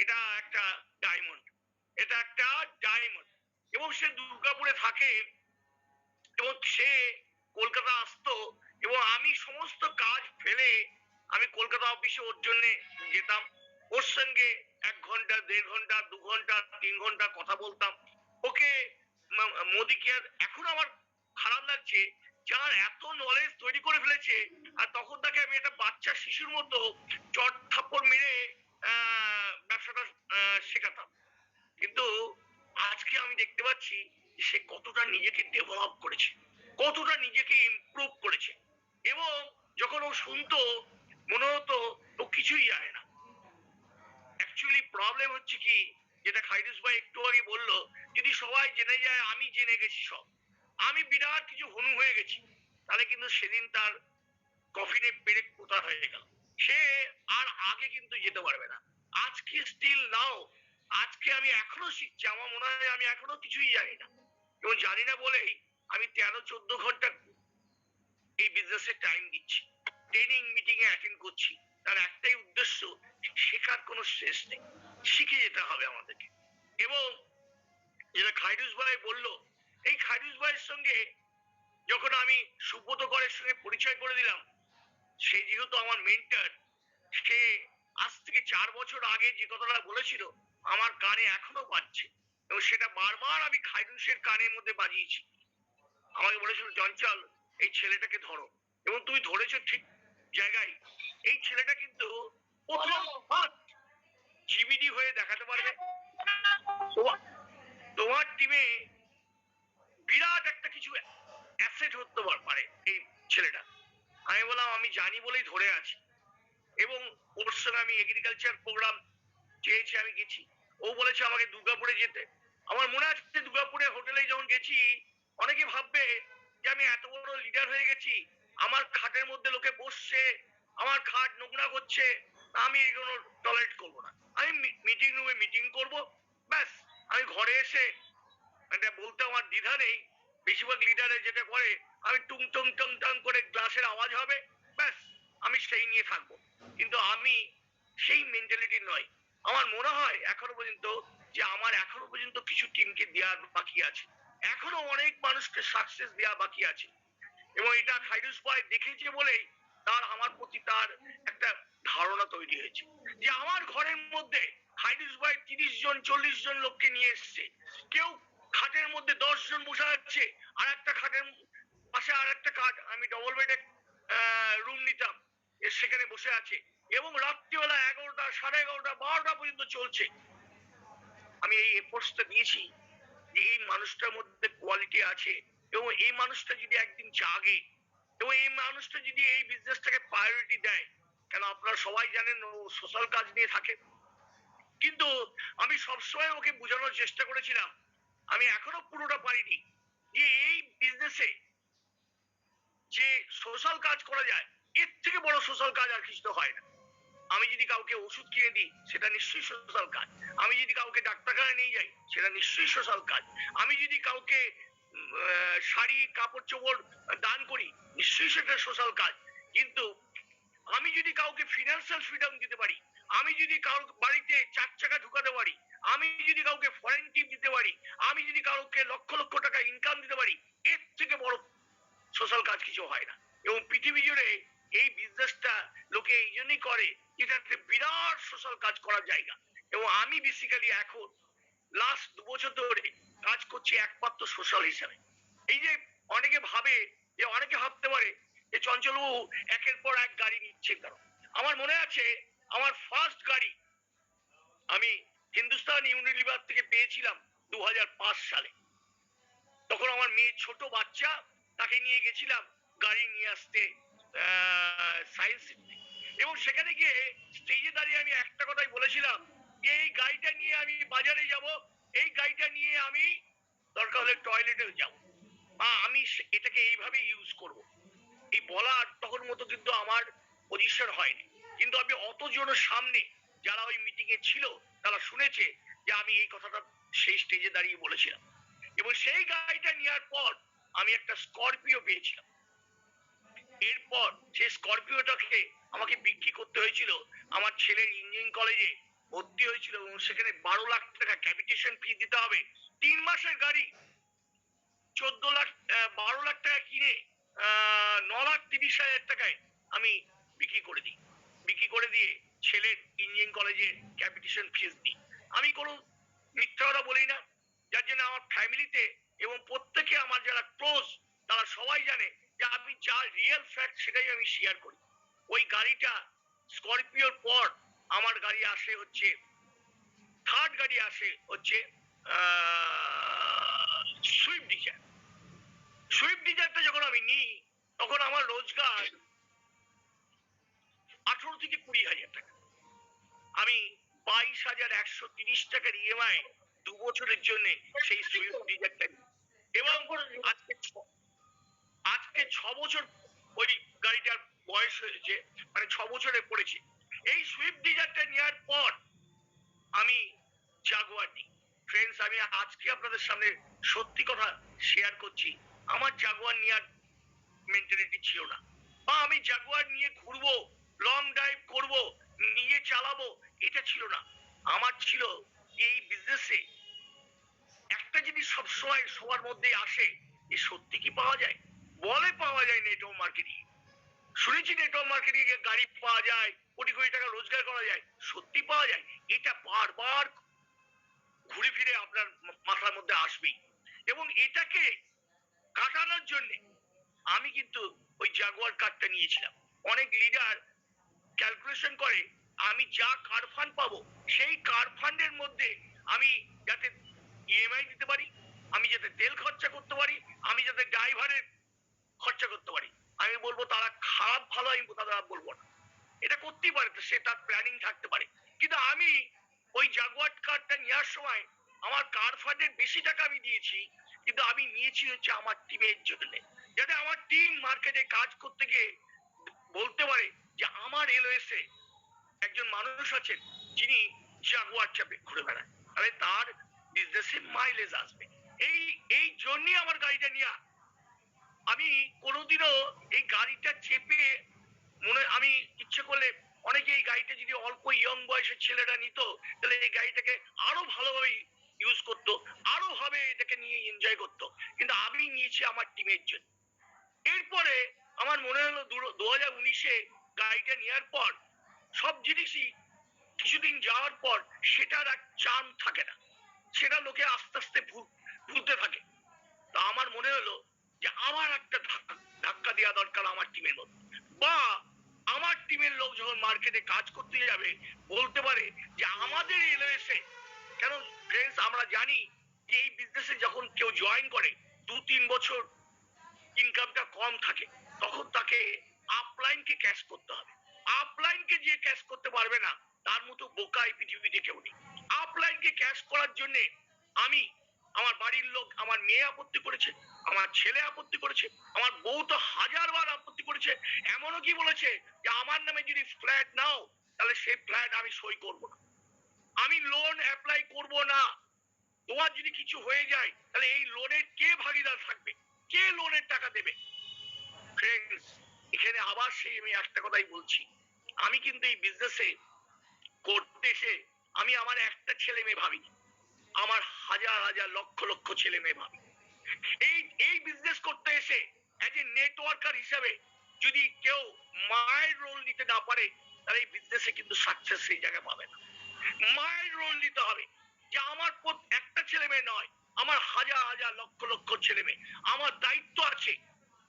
এটা একটা ডায়মন্ড, এটা একটা ডায়মন্ড। এবং সে দুর্গাপুরে থাকে এবং সে কলকাতা আসতো, এবং আমি সমস্ত কাজ ফেলে আমি কলকাতা অফিসে ওর জন্য যেতাম, ওর সঙ্গে 1 ঘন্টা 1.5 ঘন্টা 2 ঘন্টা 3 ঘন্টা কথা বলতাম। ওকে মোদি কেয়ার, এখন আমার খারাপ লাগছে যার এত নলেজ তৈরি করে ফেলেছে, আর তখন তাকে আমি একটা বাচ্চা শিশুর মতো চট থাপ্পড় মেরে ব্যবসাটা শেখাতাম। কিন্তু আজকে আমি দেখতে পাচ্ছি সে কতটা নিজেকে ডেভেলপ করেছে, কতটা নিজেকে ইমপ্রুভ করেছে, এবং যখন ও শুনতো মনে হতো ও কিছুই জানে না। অ্যাকচুয়ালি প্রবলেম হচ্ছে কি, যেটা খাইরুস ভাই একটু আগে বললো, যদি সবাই জেনে যায় আমি জেনে গেছি সব, আমি বিরাট কিছু হনু হয়ে গেছি, তাহলে কিন্তু সেদিন তার কফিনে পেরেক পোতা হয়ে গেল, সে আর আগে কিন্তু যেতে পারবে না। আজকে স্টিল নাও, আজকে আমি এখনো শিখছি, আমার মনে হয় আমি এখনো কিছুই জানি না, এবং জানি না বলেই আমি 13-14 ঘন্টা এই বিজনেসে টাইম দিচ্ছি, ট্রেনিং মিটিং এ অ্যাটেন্ড করছি, তার একটাই উদ্দেশ্য, শেখার কোনো শেষ নেই, শিখে যেতে হবে আমাদেরকে। এবং যেটা খাইরুস ভাই বললো, এই খাইরুস ভাইয়ের সঙ্গে যখন আমি সুব্রত করের সঙ্গে পরিচয় করে দিলাম, সে যেহেতু আমার মেন্টর, সে আজ থেকে 4 বছর আগে যে কথাটা বলেছিল আমার কানে এখনো বাজছে, এবং সেটা বারবার আমি খাইরুসের কানের মধ্যে বাজিয়েছি। আমাকে বলেছিল চঞ্চল এই ছেলেটাকে ধরো, এবং তুমি ধরেছো ঠিক জায়গায়। এই ছেলেটা কিন্তু প্রথম জিবিডি হয়ে দেখাতে পারবে, তোমার টিমে বিরাট একটা কিছু অ্যাসেট হতে পারে এই ছেলেটা। আমি বললাম আমি জানি বলেই ধরে আছি, এবং ওর সঙ্গে আমি এগ্রিকালচার প্রোগ্রাম চেয়েছি, আমি গেছি, ও বলেছে আমাকে দুর্গাপুরে যেতে। আমার মনে আছে দুর্গাপুরে হোটেলে যখন গেছি, অনেকে ভাববে যে আমি এত বড় লিডার হয়ে গেছি, আমার খাটের মধ্যে লোকে বসছে, আমার খাট নোংরা করছে, আমি এগুলো টলারেট করবো না, আমি মিটিং রুমে মিটিং করব, ব্যাস। আমি ঘরে এসে এটা বলতে আমার দ্বিধা নেই, বেশিরভাগ লিডারে যেটা করে আমি টুং টুং টং টং করে গ্লাসের আওয়াজ হবে, ব্যাস আমি সেই নিয়ে থাকবো। কিন্তু আমি সেই মেন্টালিটি নয়। আমার মনে হয় এখনো পর্যন্ত যে আমার এখনো পর্যন্ত কিছু টিমকে দেওয়ার বাকি আছে, এখনো অনেক মানুষকে সাকসেস দেওয়া বাকি আছে, এবং এটা খাইরুস ভাই দেখেছে বলেই তার আমার প্রতি তার একটা ধারণা তৈরি হয়েছে, যে আমার ঘরের মধ্যে খাইরুস ভাই 30 জন 40 জন লোককে নিয়ে এসছে, কেউ খাটের মধ্যে 10 জন বসে আছে, আর একটা খাটের পাশে আর একটা খাট, আমি ডবল বেডে রুম নিতাম, সেখানে বসে আছে, এবং রাত্রিবেলা 11টা 11:30 12টা পর্যন্ত চলছে। আমি এই এফোর্টসটা দিয়েছি যে এই মানুষটার মধ্যে কোয়ালিটি আছে, এবং এই মানুষটা যদি একদিন জাগে, এবং এই মানুষটা যদি এই বিজনেসটাকে প্রায়োরিটি দেয়, কেন আপনারা সবাই জানেন ও সোশ্যাল কাজ নিয়ে থাকে, কিন্তু আমি সবসময় ওকে বোঝানোর চেষ্টা করেছিলাম, আমি এখনো পুরোটা পারিনি, যে এই বিজনেসে যে সোশ্যাল কাজ করা যায়, এর থেকে বড় সোশ্যাল কাজ আর কিছু তো হয় না। আমি যদি কাউকে ওষুধ কিনে দিই সেটা নিশ্চয়ই সোশ্যাল কাজ। আমি যদি কাউকে ডাক্তারখানায় নিয়ে যাই সেটা নিশ্চয়ই সোশ্যাল কাজ। আমি যদি কাউকে শাড়ি কাপড় চোপড় দান করি নিশ্চয়ই সেটা সোশ্যাল কাজ। কিন্তু আমি যদি কাউকে ফিনান্সিয়াল ফ্রিডম দিতে পারি, আমি যদি কারোর বাড়িতে 4 চাকা ঢুকাতে পারি, আমি যদি কাউকে ফরেন টিপ দিতে পারি, আমি যদি কাউকে লক্ষ লক্ষ টাকা ইনকাম দিতে পারি, এর থেকে বড় সোশ্যাল কাজ কিছু হয় না। এবং পৃথিবী জুড়ে এই বিজনেসটা লোকে এই জন্যই করে, এটা একটা বিরাট সোশ্যাল কাজ করার জায়গা। এবং আমি বেসিক্যালি এখন লাস্ট 2 বছর ধরে কাজ করছি একমাত্র সোশ্যাল হিসাবে। এই যে অনেকে ভাবে, যে অনেকে ভাবতে পারে যে চঞ্চলবাবু একের পর এক গাড়ি নিচ্ছেন কেন। আমার মনে আছে আমার ফার্স্ট গাড়ি আমি হিন্দুস্তান ইউনিলিভার থেকে পেয়েছিলাম 2005 সালে। তখন আমার মেয়ে ছোট বাচ্চা, তাকে নিয়ে গেছিলাম গাড়ি নিয়ে আসতে সায়েন্স সিটি। এবং সেখানে গিয়ে স্টেজে দাঁড়িয়ে আমি একটা কথাই বলেছিলাম যে এই গাড়িটা নিয়ে আমি বাজারে যাব, এই গাড়িটা নিয়ে আমি দরকার হলে টয়লেটেও যাব, আমি এটাকে এইভাবে ইউজ করব। এই বলার তখন মতো কিন্তু আমার পজিশন হয়নি, কিন্তু আমি অতজনের সামনে যারা ওই মিটিং এ ছিল তারা শুনেছে যে আমি এই কথাটা সেই স্টেজে দাঁড়িয়ে বলেছিলাম। এবং সেই গাড়িটা নেওয়ার পর আমি একটা স্করপিও পেয়েছিলাম। এরপর সেই স্করপিওটাকে আমাকে বিক্রি করতে হয়েছিল। আমার ছেলের ইঞ্জিনিয়ারিং কলেজে ভর্তি হয়েছিল এবং সেখানে 12 লাখ টাকা ক্যাপিটেশন ফি দিতে হবে। 3 মাসের গাড়ি 12 লাখ টাকা কিনে 9,30,000 টাকায় আমি বিক্রি করে দিই। বিক্রি করে দিয়ে ছেলের ইঞ্জিনিয়ারিং কলেজে ক্যাপিটেশন ফিস দিই। আমি কোনো মিথ্যা কথা বলি না, যার জন্য আমার ফ্যামিলিতে এবং প্রত্যেকে আমার যারা ক্লোজ তারা সবাই জানে যে আমি যা রিয়েল ফ্যাক্ট সেটাই আমি শেয়ার করি। ওই গাড়িটা স্করপিওর পর আমার গাড়ি আসে হচ্ছে, থার্ড গাড়ি আসে হচ্ছে সুইফট ডিজায়ার। সুইফট ডিজায়ারটা যখন আমি নিই তখন আমার রোজগার 18 থেকে 20,000 টাকা। আমি 22,130 টাকার ইএমআই 2 বছরের জন্য সেই সুইফট ডিজায়ারটা নিই। এবং আজকে 6 বছর ওই গাড়িটার বয়স হয়েছে, মানে 6 বছরে পড়েছি। এই সুইফট ডিজায়ারটা নেওয়ার পর আমি জাগুয়ার নিই। ফ্রেন্ডস, আমি আজকে আপনাদের সামনে সত্যি কথা শেয়ার করছি, আমার জাগুয়ার নেওয়ার মেন্টালিটি ছিল না, বা আমি জাগুয়ার নিয়ে ঘুরবো, লং ড্রাইভ করব, নিয়ে চালাবো, এটা ছিল না। আমার ছিল এই বিজনেসে একটা জিনিস সবসময় সবার মধ্যে আসে, যে সত্যি কি পাওয়া যায়? বলে পাওয়া যায় নেটওয়ার্ক মার্কেটিং, শুনেছি নেটওয়ার্ক মার্কেটিং এ গাড়ি পাওয়া যায়, কোটি কোটি টাকা রোজগার করা যায়, সত্যি পাওয়া যায়? এটা বারবার ঘুরে ফিরে আপনার মাথার মধ্যে আসবেই। এবং এটাকে কাটানোর জন্য আমি কিন্তু ওই জাগুয়ার কার্ডটা নিয়েছিলাম। অনেক লিডার ক্যালকুলেশন করে আমি যা কার ফান্ড পাবো সেই কার ফান্ডের মধ্যে আমি যাতে ইএমআই দিতে পারি, আমি যাতে তেল খরচা করতে পারি, আমি যাতে ড্রাইভারের খরচা করতে পারি। আমি বলবো তারা খারাপ ভালো আমি তারা বলবো না, এটা করতেই পারে, সে তার প্ল্যানিং থাকতে পারে। কিন্তু আমি ওই জাগুয়ার কারটা নেওয়ার সময় আমার কার ফান্ডের বেশি টাকা আমি দিয়েছি, কিন্তু আমি নিয়েছি হচ্ছে আমার টিমের জন্য, যাতে আমার টিম মার্কেটে কাজ করতে গিয়ে বলতে পারে যে আমার এলওএস এ একজন মানুষ আছেন যিনি জাগুয়ার চাপে ঘুরে বেড়ায়, তাহলে তার বিজনেসে মাইলেজ আসবে। এই এই জন্যই আমার গাড়িটা নেওয়া। আমি কোনোদিনও এই গাড়িটা চেপে আমি ইচ্ছে করলে, অনেকে এই গাড়িটা যদি অল্প ইয়ং বয়সের ছেলেরা নিত তাহলে এই গাড়িটাকে আরো ভালোভাবে ইউজ করতো, আরো ভাবে এটাকে নিয়ে এনজয় করতো, কিন্তু আমি নিয়েছি আমার টিমের জন্য। এরপরে আমার মনে হলো 2019-এ গাড়িটা নেওয়ার পর সব জিনিসই কিছুদিন যাওয়ার পর সেটার এক চান থাকে না, সেটা লোকে আস্তে আস্তে ভুলতে থাকে। তা আমার মনে হলো যে আমার একটা ধাক্কা দেওয়া দরকার আমার টিমের মধ্যে, বা আমার টিমের লোক যখন মার্কেটে কাজ করতে যাবে বলতে পারে যে আমাদের এলওএস এ, কেন ফ্রেন্ডস আমরা জানি যে এই বিজনেসে যখন কেউ জয়েন করে 2-3 বছর ইনকামটা কম থাকে, তখন তাকে আপলাইনকে ক্যাশ করতে হবে। আপলাইনকে যে ক্যাশ করতে পারবে না তার মতো বোকা এই পৃথিবীতে কেউ নেই। আপলাইনকে ক্যাশ করার জন্য আমি, আমার বাড়ির লোক, আমার মেয়ে আপত্তি করেছে, আমার ছেলে আপত্তি করেছে, আমার বউ তো 1000 বার আরো কি বলেছে যে আমার নামে যদি ফ্ল্যাট নাও তাহলে সেই ফ্ল্যাট আমি সই করব না, আমি লোন অ্যাপ্লাই করব না। তোমার যদি কিছু হয়ে যায় তাহলে এই লোনের কে ভাগিদার থাকবে, কে লোনের টাকা দেবে? ফ্রেন্ডস, এখানে আবার সেই আমি একটা কথাই বলছি, আমি কিন্তু এই বিজনেসে করতে এসে আমি আমার একটা ছেলে মেয়ে ভাবিনি, আমার হাজার হাজার লক্ষ লক্ষ ছেলে মেয়ে ভাবি। এই এই বিজনেস করতে এসে অ্যাজ এ নেটওয়ার্কার হিসাবে যদি কেউ মায়ের রোল নিতে না পারে তাহলে এই বিজনেসে কিন্তু সাকসেস সেই জায়গায় পাবে না। মায়ের রোল নিতে হবে যে আমার একটা ছেলে মেয়ে নয়, আমার হাজার হাজার লক্ষ লক্ষ ছেলে মেয়ে, আমার দায়িত্ব আছে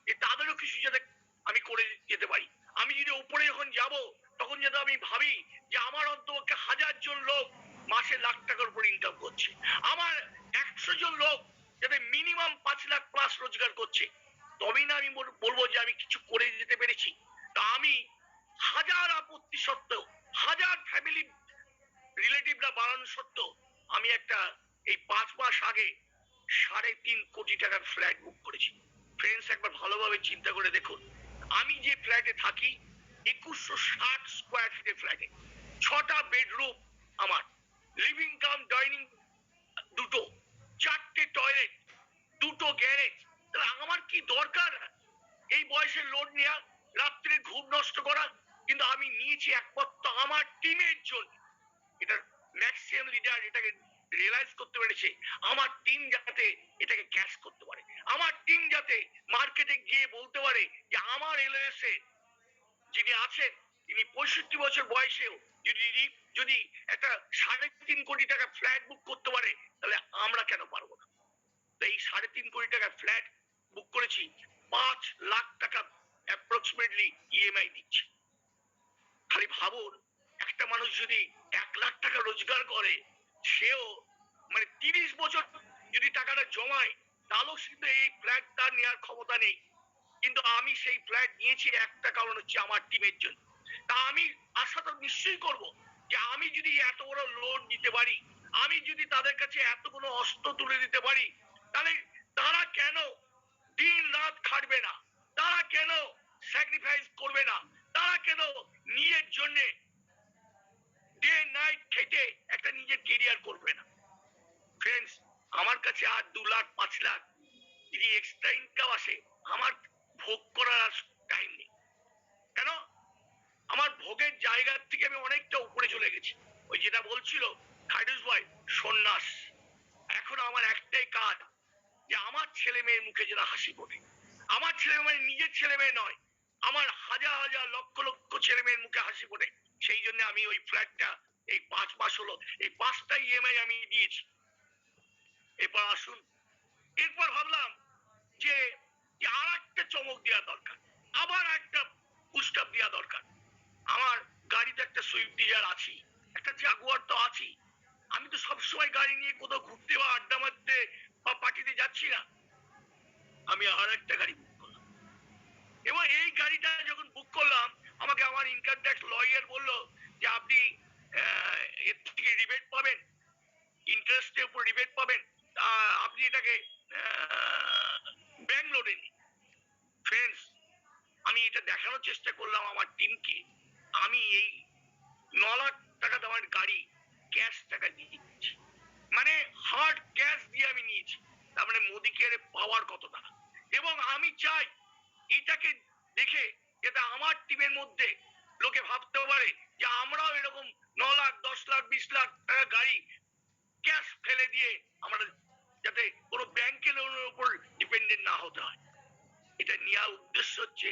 যে তাদেরও কিছু যাতে আমি করে যেতে পারি। আমি যদি উপরে যখন যাব তখন যাতে আমি ভাবি যে আমার অন্তপক্ষে 1000 জন লোক মাসে লাখ টাকার উপর ইনকাম করছে, আমার 100 জন লোক যাতে মিনিমাম 5 লাখ প্লাস রোজগার করছে, তবেই না আমি বলবো যে আমি কিছু করে যেতে পেরেছি। তা আমি হাজার আপত্তি সত্ত্বেও, হাজার ফ্যামিলি রিলেটিভরা বাড়ানো সত্ত্বেও আমি একটা এই 5 মাস আগে 3.5 কোটি টাকার ফ্ল্যাট বুক করেছি। ফ্রেন্ডস, একবার ভালোভাবে চিন্তা করে দেখুন, আমি যে ফ্ল্যাটে থাকি 2160 স্কোয়ার ফিটের ফ্ল্যাটে, 6টা বেডরুম, আমার লিভিং কাম ডাইনিং দুটো, 4টে টয়লেট, 2টো গ্যারেজ। তাহলে আমার কি দরকার এই বয়সে লোন নেওয়া, রাত্রে ঘুম নষ্ট করা? কিন্তু আমি নিয়েছি একমাত্র আমার টিমের জন্য। এটা ম্যাক্সিমাম লিডার এটাকে রিয়েলাইজ করতে পেরেছে, আমার টিম যাতে এটাকে ক্যাশ করতে পারে, আমার টিম যাতে মার্কেটে গিয়ে বলতে পারে যে আমার এলএস এ যিনি আছেন তিনি 65 বছর বয়সেও যদি একটা 3.5 কোটি টাকা ফ্ল্যাট বুক করতে পারে তাহলে আমরা কেন পারবো না? এই 3.5 কোটি টাকা ফ্ল্যাট বুক করেছি, 5 লাখ টাকা অ্যাপ্রক্সিমেটলি ইএমআই দিচ্ছি। খালি ভাবুন, একটা মানুষ যদি 1 লাখ টাকা রোজগার করে, সেও মানে 30 বছর যদি টাকাটা জমায়, তাহলেও কিন্তু এই ফ্ল্যাট তার নেওয়ার ক্ষমতা নেই। কিন্তু আমি সেই ফ্ল্যাট নিয়েছি একটা কারণ হচ্ছে আমার টিমের জন্য। তা আমি আশা তো নিশ্চয়ই করব যে আমি যদি এত বড় লোন দিতে পারি, আমি যদি তাদের কাছে এত কোনো অস্ত্র তুলে দিতে পারি, তাহলে তারা কেন দিন রাত খাটবে না, তারা কেন স্যাক্রিফাইস করবে না, তারা কেন নিজের জন্য ডে নাইট খেটে একটা নিজের কেরিয়ার করবে না? ফ্রেন্ডস, আমার কাছে আর 2 লাখ 5 লাখ যদি এক্সট্রা ইনকাম আসে, আমার ভোগ করার আর টাইম নেই। কেন? আমার ভোগের জায়গার থেকে আমি অনেকটা উপরে চলে গেছি। ওই যেটা বলছিল খাইরুস ভাই, সন্ন্যাস। এখন আমার একটাই কাজ যে আমার ছেলে মেয়ের মুখে যেন হাসি ফোটে। আমার ছেলে মেয়ে নিজের ছেলে মেয়ে নয়, আমার হাজার হাজার লক্ষ লক্ষ ছেলে মেয়ের মুখে হাসি ফোটে। সেই জন্য আমি ওই ফ্ল্যাটটা এই 5 মাস হলো এই 5টা ইএমআই আমি দিয়েছি। এরপর আসুন, এরপর ভাবলাম যে আর একটা চমক দেওয়া দরকার, আবার একটা পুস্টাপ দেওয়া দরকার। আমার গাড়িতে একটা সুইফট ডিজায়ার আছে, একটা জাগুয়ার তো আছে। আমি তো সবসময় গাড়ি নিয়ে কোথাও ঘুরতে বা আড্ডা মারতে বা পার্টিতে যাচ্ছি না। আমি আর একটা গাড়ি বুক করলাম, এবং এই গাড়িটা যখন বুক করলাম আমাকে আমার ইনকাম ট্যাক্স লয়ার বলল যে আপনি এর থেকে রিবেট পাবেন, ইন্টারেস্টের উপর রিবেট পাবেন, আপনি এটাকে ব্যাংক লোডে নিন। ফ্রেন্ডস, আমি এটা দেখানোর চেষ্টা করলাম আমার টিমকে, আমি এই 9 লাখ টাকা দামের গাড়ি ক্যাশ টাকা দিয়ে দিচ্ছি, মানে হার্ড ক্যাশ দিয়ে আমি নিয়েছি। তার মানে মোদি কেয়ারে পাওয়ার কতটা। এবং আমি চাই এটাকে দেখে যাতে আমার টিমের মধ্যে লোকে ভাবতে পারে যে আমরাও এরকম 9 লাখ 10 লাখ 20 লাখ টাকা গাড়ি ক্যাশ ফেলে দিয়ে আমরা যাতে কোনো ব্যাংকের লোনের উপর ডিপেন্ডেন্ট না হতে হয়। এটা নেওয়ার উদ্দেশ্য হচ্ছে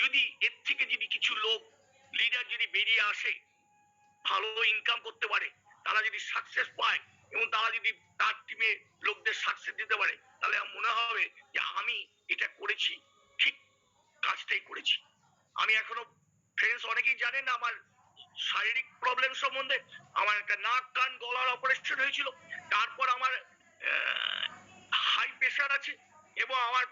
যদি এর থেকে যদি কিছু লোক লিডার যদি বেরিয়ে আসে, ভালো ইনকাম করতে পারে, তারা যদি সাকসেস পায় এবং তারা যদি তার টিমে লোকদের সাকসেস দিতে পারে, তাহলে মনে হবে যে আমি এটা করেছি, ঠিক কাজটাই করেছি। আমি এখনো ফ্রেন্ডস অনেকেই জানেন না আমার শারীরিক প্রবলেম সম্বন্ধে। আমার একটা নাক কান গলার অপারেশন হয়েছিল, তারপর আমার হাই প্রেশার আছে এবং আমার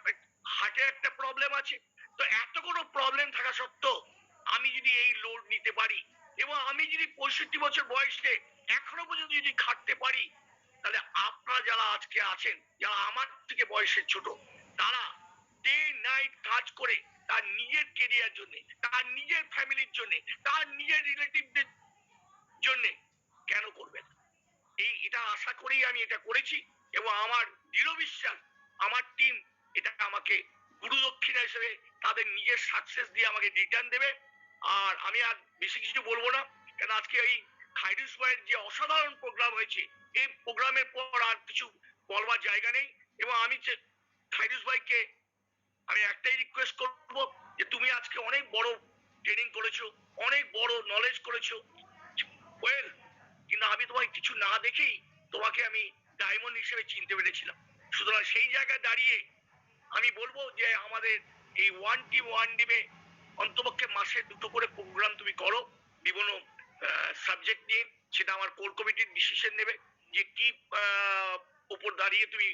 হার্টে একটা প্রবলেম আছে। তো এত কোনো প্রবলেম থাকা সত্ত্বেও আমি যদি এই লোড নিতে পারি এবং আমি যদি 65 বছর বয়সে এখনো পর্যন্ত যদি খাটতে পারি, তাহলে আপনারা যারা আজকে আছেন, যারা আমার থেকে বয়সে ছোট, তারা ডে নাইট কাজ করে তার নিজের কেরিয়ার জন্য, তার নিজের ফ্যামিলির জন্য, তার নিজের রিলেটিভদের জন্য কেন করবে না? এটা আশা করেই আমি এটা করেছি এবং আমার দৃঢ় বিশ্বাস আমার টিম এটা আমাকে গুরু দক্ষিণা হিসেবে তাদের নিজের সাকসেস দিয়ে আমাকে রিটার্ন দেবে। আর আমি আর বেশি কিছু বলবো না, কেন আজকে এই খাইরুস ভাইয়ের যে অসাধারণ প্রোগ্রাম হয়েছে, এই প্রোগ্রামের পর আর কিছু বলবার জায়গা নেই। এবং আমি খাইরুস ভাইকে আমি একটাই রিকোয়েস্ট করব যে তুমি আজকে অনেক বড় ট্রেনিং করেছো, অনেক বড় নলেজ করেছো, ওয়েল, কিন্তু আমি তোমায় কিছু না দেখেই তোমাকে আমি ডায়মন্ড হিসেবে চিনতে পেরেছিলাম। সুতরাং সেই জায়গায় দাঁড়িয়ে আমি বলবো যে আমাদের এই ওয়ান টিমে অন্তপক্ষে মাসে 2টো করে প্রোগ্রাম তুমি করো বিভিন্ন সাবজেক্ট নিয়ে। সেটা আমার কোর কমিটির ডিসিশন নেবে যে কি উপর দাঁড়িয়ে তুমি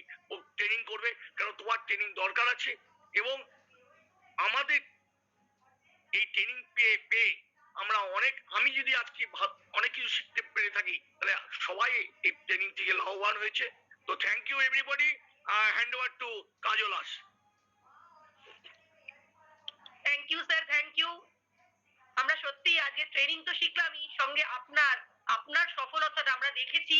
ট্রেনিং করবে, কারণ তোমার ট্রেনিং দরকার আছে। এবং আমাদের এই ট্রেনিং পেয়ে আমরা আমি যদি আজকে অনেক কিছু শিখতে পেরে থাকি, তাহলে সবাই এই ট্রেনিং থেকে লাভবান হয়েছে। তো thank you everybody. Hand over to কাজলাস। Thank you sir, thank you. আমরা সত্যি আজকে ট্রেনিং তো শিখলামই, সঙ্গে আপনার সফলতাটা আমরা দেখেছি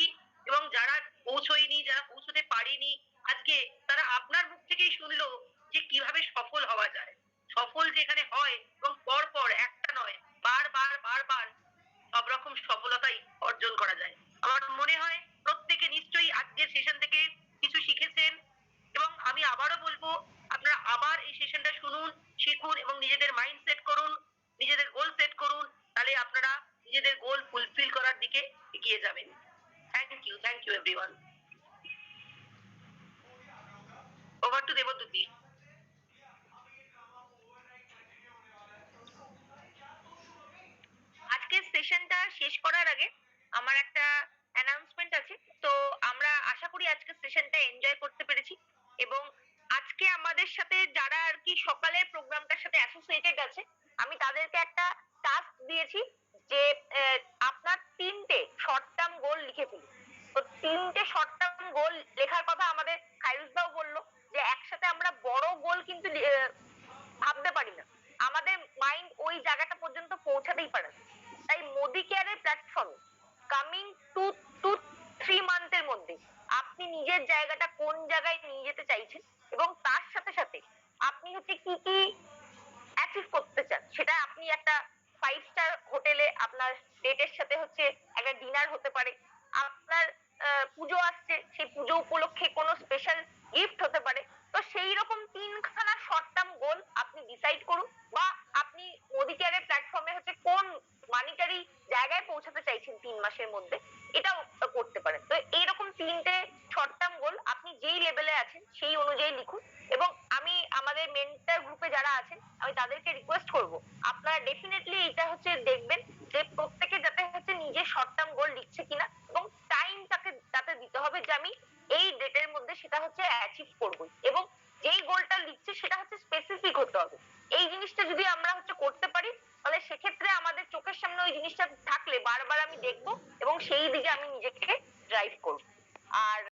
এবং যারা পৌঁছয়নি, যারা পৌঁছতে পারেনি, আজকে তারা আপনার মুখ থেকেই শুনলো যে কিভাবে সফল হওয়া যায়। সফল যেখানে হয় এবং পর একটা নয়, বারবার সব রকম সফলতাই অর্জন করা যায়। আমার মনে হয় প্রত্যেকে নিশ্চয়ই আজকের সেশন থেকে কিছু শিখেছেন এবং আমি আবারও বলবো আপনারা আবার এই সেশনটা শুনুন, শিখুন এবং নিজেদের মাইন্ড সেট করুন, নিজেদের গোল সেট করুন, তাহলে আপনারা নিজেদের গোল ফুলফিল করার দিকে এগিয়ে যাবেন। Thank you everyone. Over to Debduti. আজকের সেশনটা শেষ করার আগে আমার একটা অ্যানাউন্সমেন্ট আছে। তো আমরা আশা করি আজকের সেশনটা এনজয় করতে পেরেছি এবং আজকে আমাদের সাথে যারা আর কি সকালের প্রোগ্রামটার সাথে অ্যাসোসিয়েটেড আছে, আমি তাদেরকে একটা টাস্ক দিয়েছি যে আপনার 3টে শর্ট টার্ম গোল লিখে ফেলুন। তো 3টে শর্ট টার্ম গোল লেখার কথা আমাদের খাইরুস দাও বললো যে একসাথে আমরা বড় গোল কিন্তু ভাবতে পারি না, আমাদের মাইন্ড ওই জায়গাটা পর্যন্ত পৌঁছাতেই পারে না। তাই মোদি কেয়ারের প্ল্যাটফর্মে কামিং 2 to 3 মান্থের মধ্যে আপনি নিজের জায়গাটা কোন জায়গায় নিয়ে যেতে চাইছেন এবং তার সাথে সাথে আপনি হচ্ছে কি কি অ্যাচিভ করতে চান, সেটা আপনি একটা 5 স্টার হোটেলে আপনার ডেটের সাথে হচ্ছে একটা ডিনার হতে পারে, আপনার পুজো আসছে সেই পুজো উপলক্ষে কোনো স্পেশাল গিফট হতে পারে। তো সেই রকম 3খানা শর্ট টার্ম গোল আপনি ডিসাইড করুন বা আপনি মোদি কেয়ারের প্ল্যাটফর্মে হচ্ছে কোন মানিটারি জায়গায় পৌঁছাতে চাইছেন 3 মাসের মধ্যে, এটাও করতে পারেন। তো এইরকম 3টে শর্ট টার্ম গোল আপনি যেই লেভেলে আছেন সেই অনুযায়ী লিখুন এবং আমি আমাদের মেন্টর গ্রুপে যারা আছেন আমি তাদেরকে রিকোয়েস্ট করব আপনারা ডেফিনেটলি এটা হচ্ছে দেখবেন যে প্রত্যেকে যাতে হচ্ছে নিজের শর্ট টার্ম গোল লিখছে কিনা এবং টাইম তাতে দিতে হবে যে আমি এই ডেটের মধ্যে সেটা হচ্ছে অ্যাচিভ করব এবং যেই গোলটা লিখছে সেটা হচ্ছে স্পেসিফিক হতে হবে। এই জিনিসটা যদি আমরা হচ্ছে করতে পারি তাহলে সেক্ষেত্রে আমাদের চোখের সামনে ওই জিনিসটা থাকলে বারবার আমি দেখবো এবং সেই দিকে আমি নিজেকে ড্রাইভ করব। আর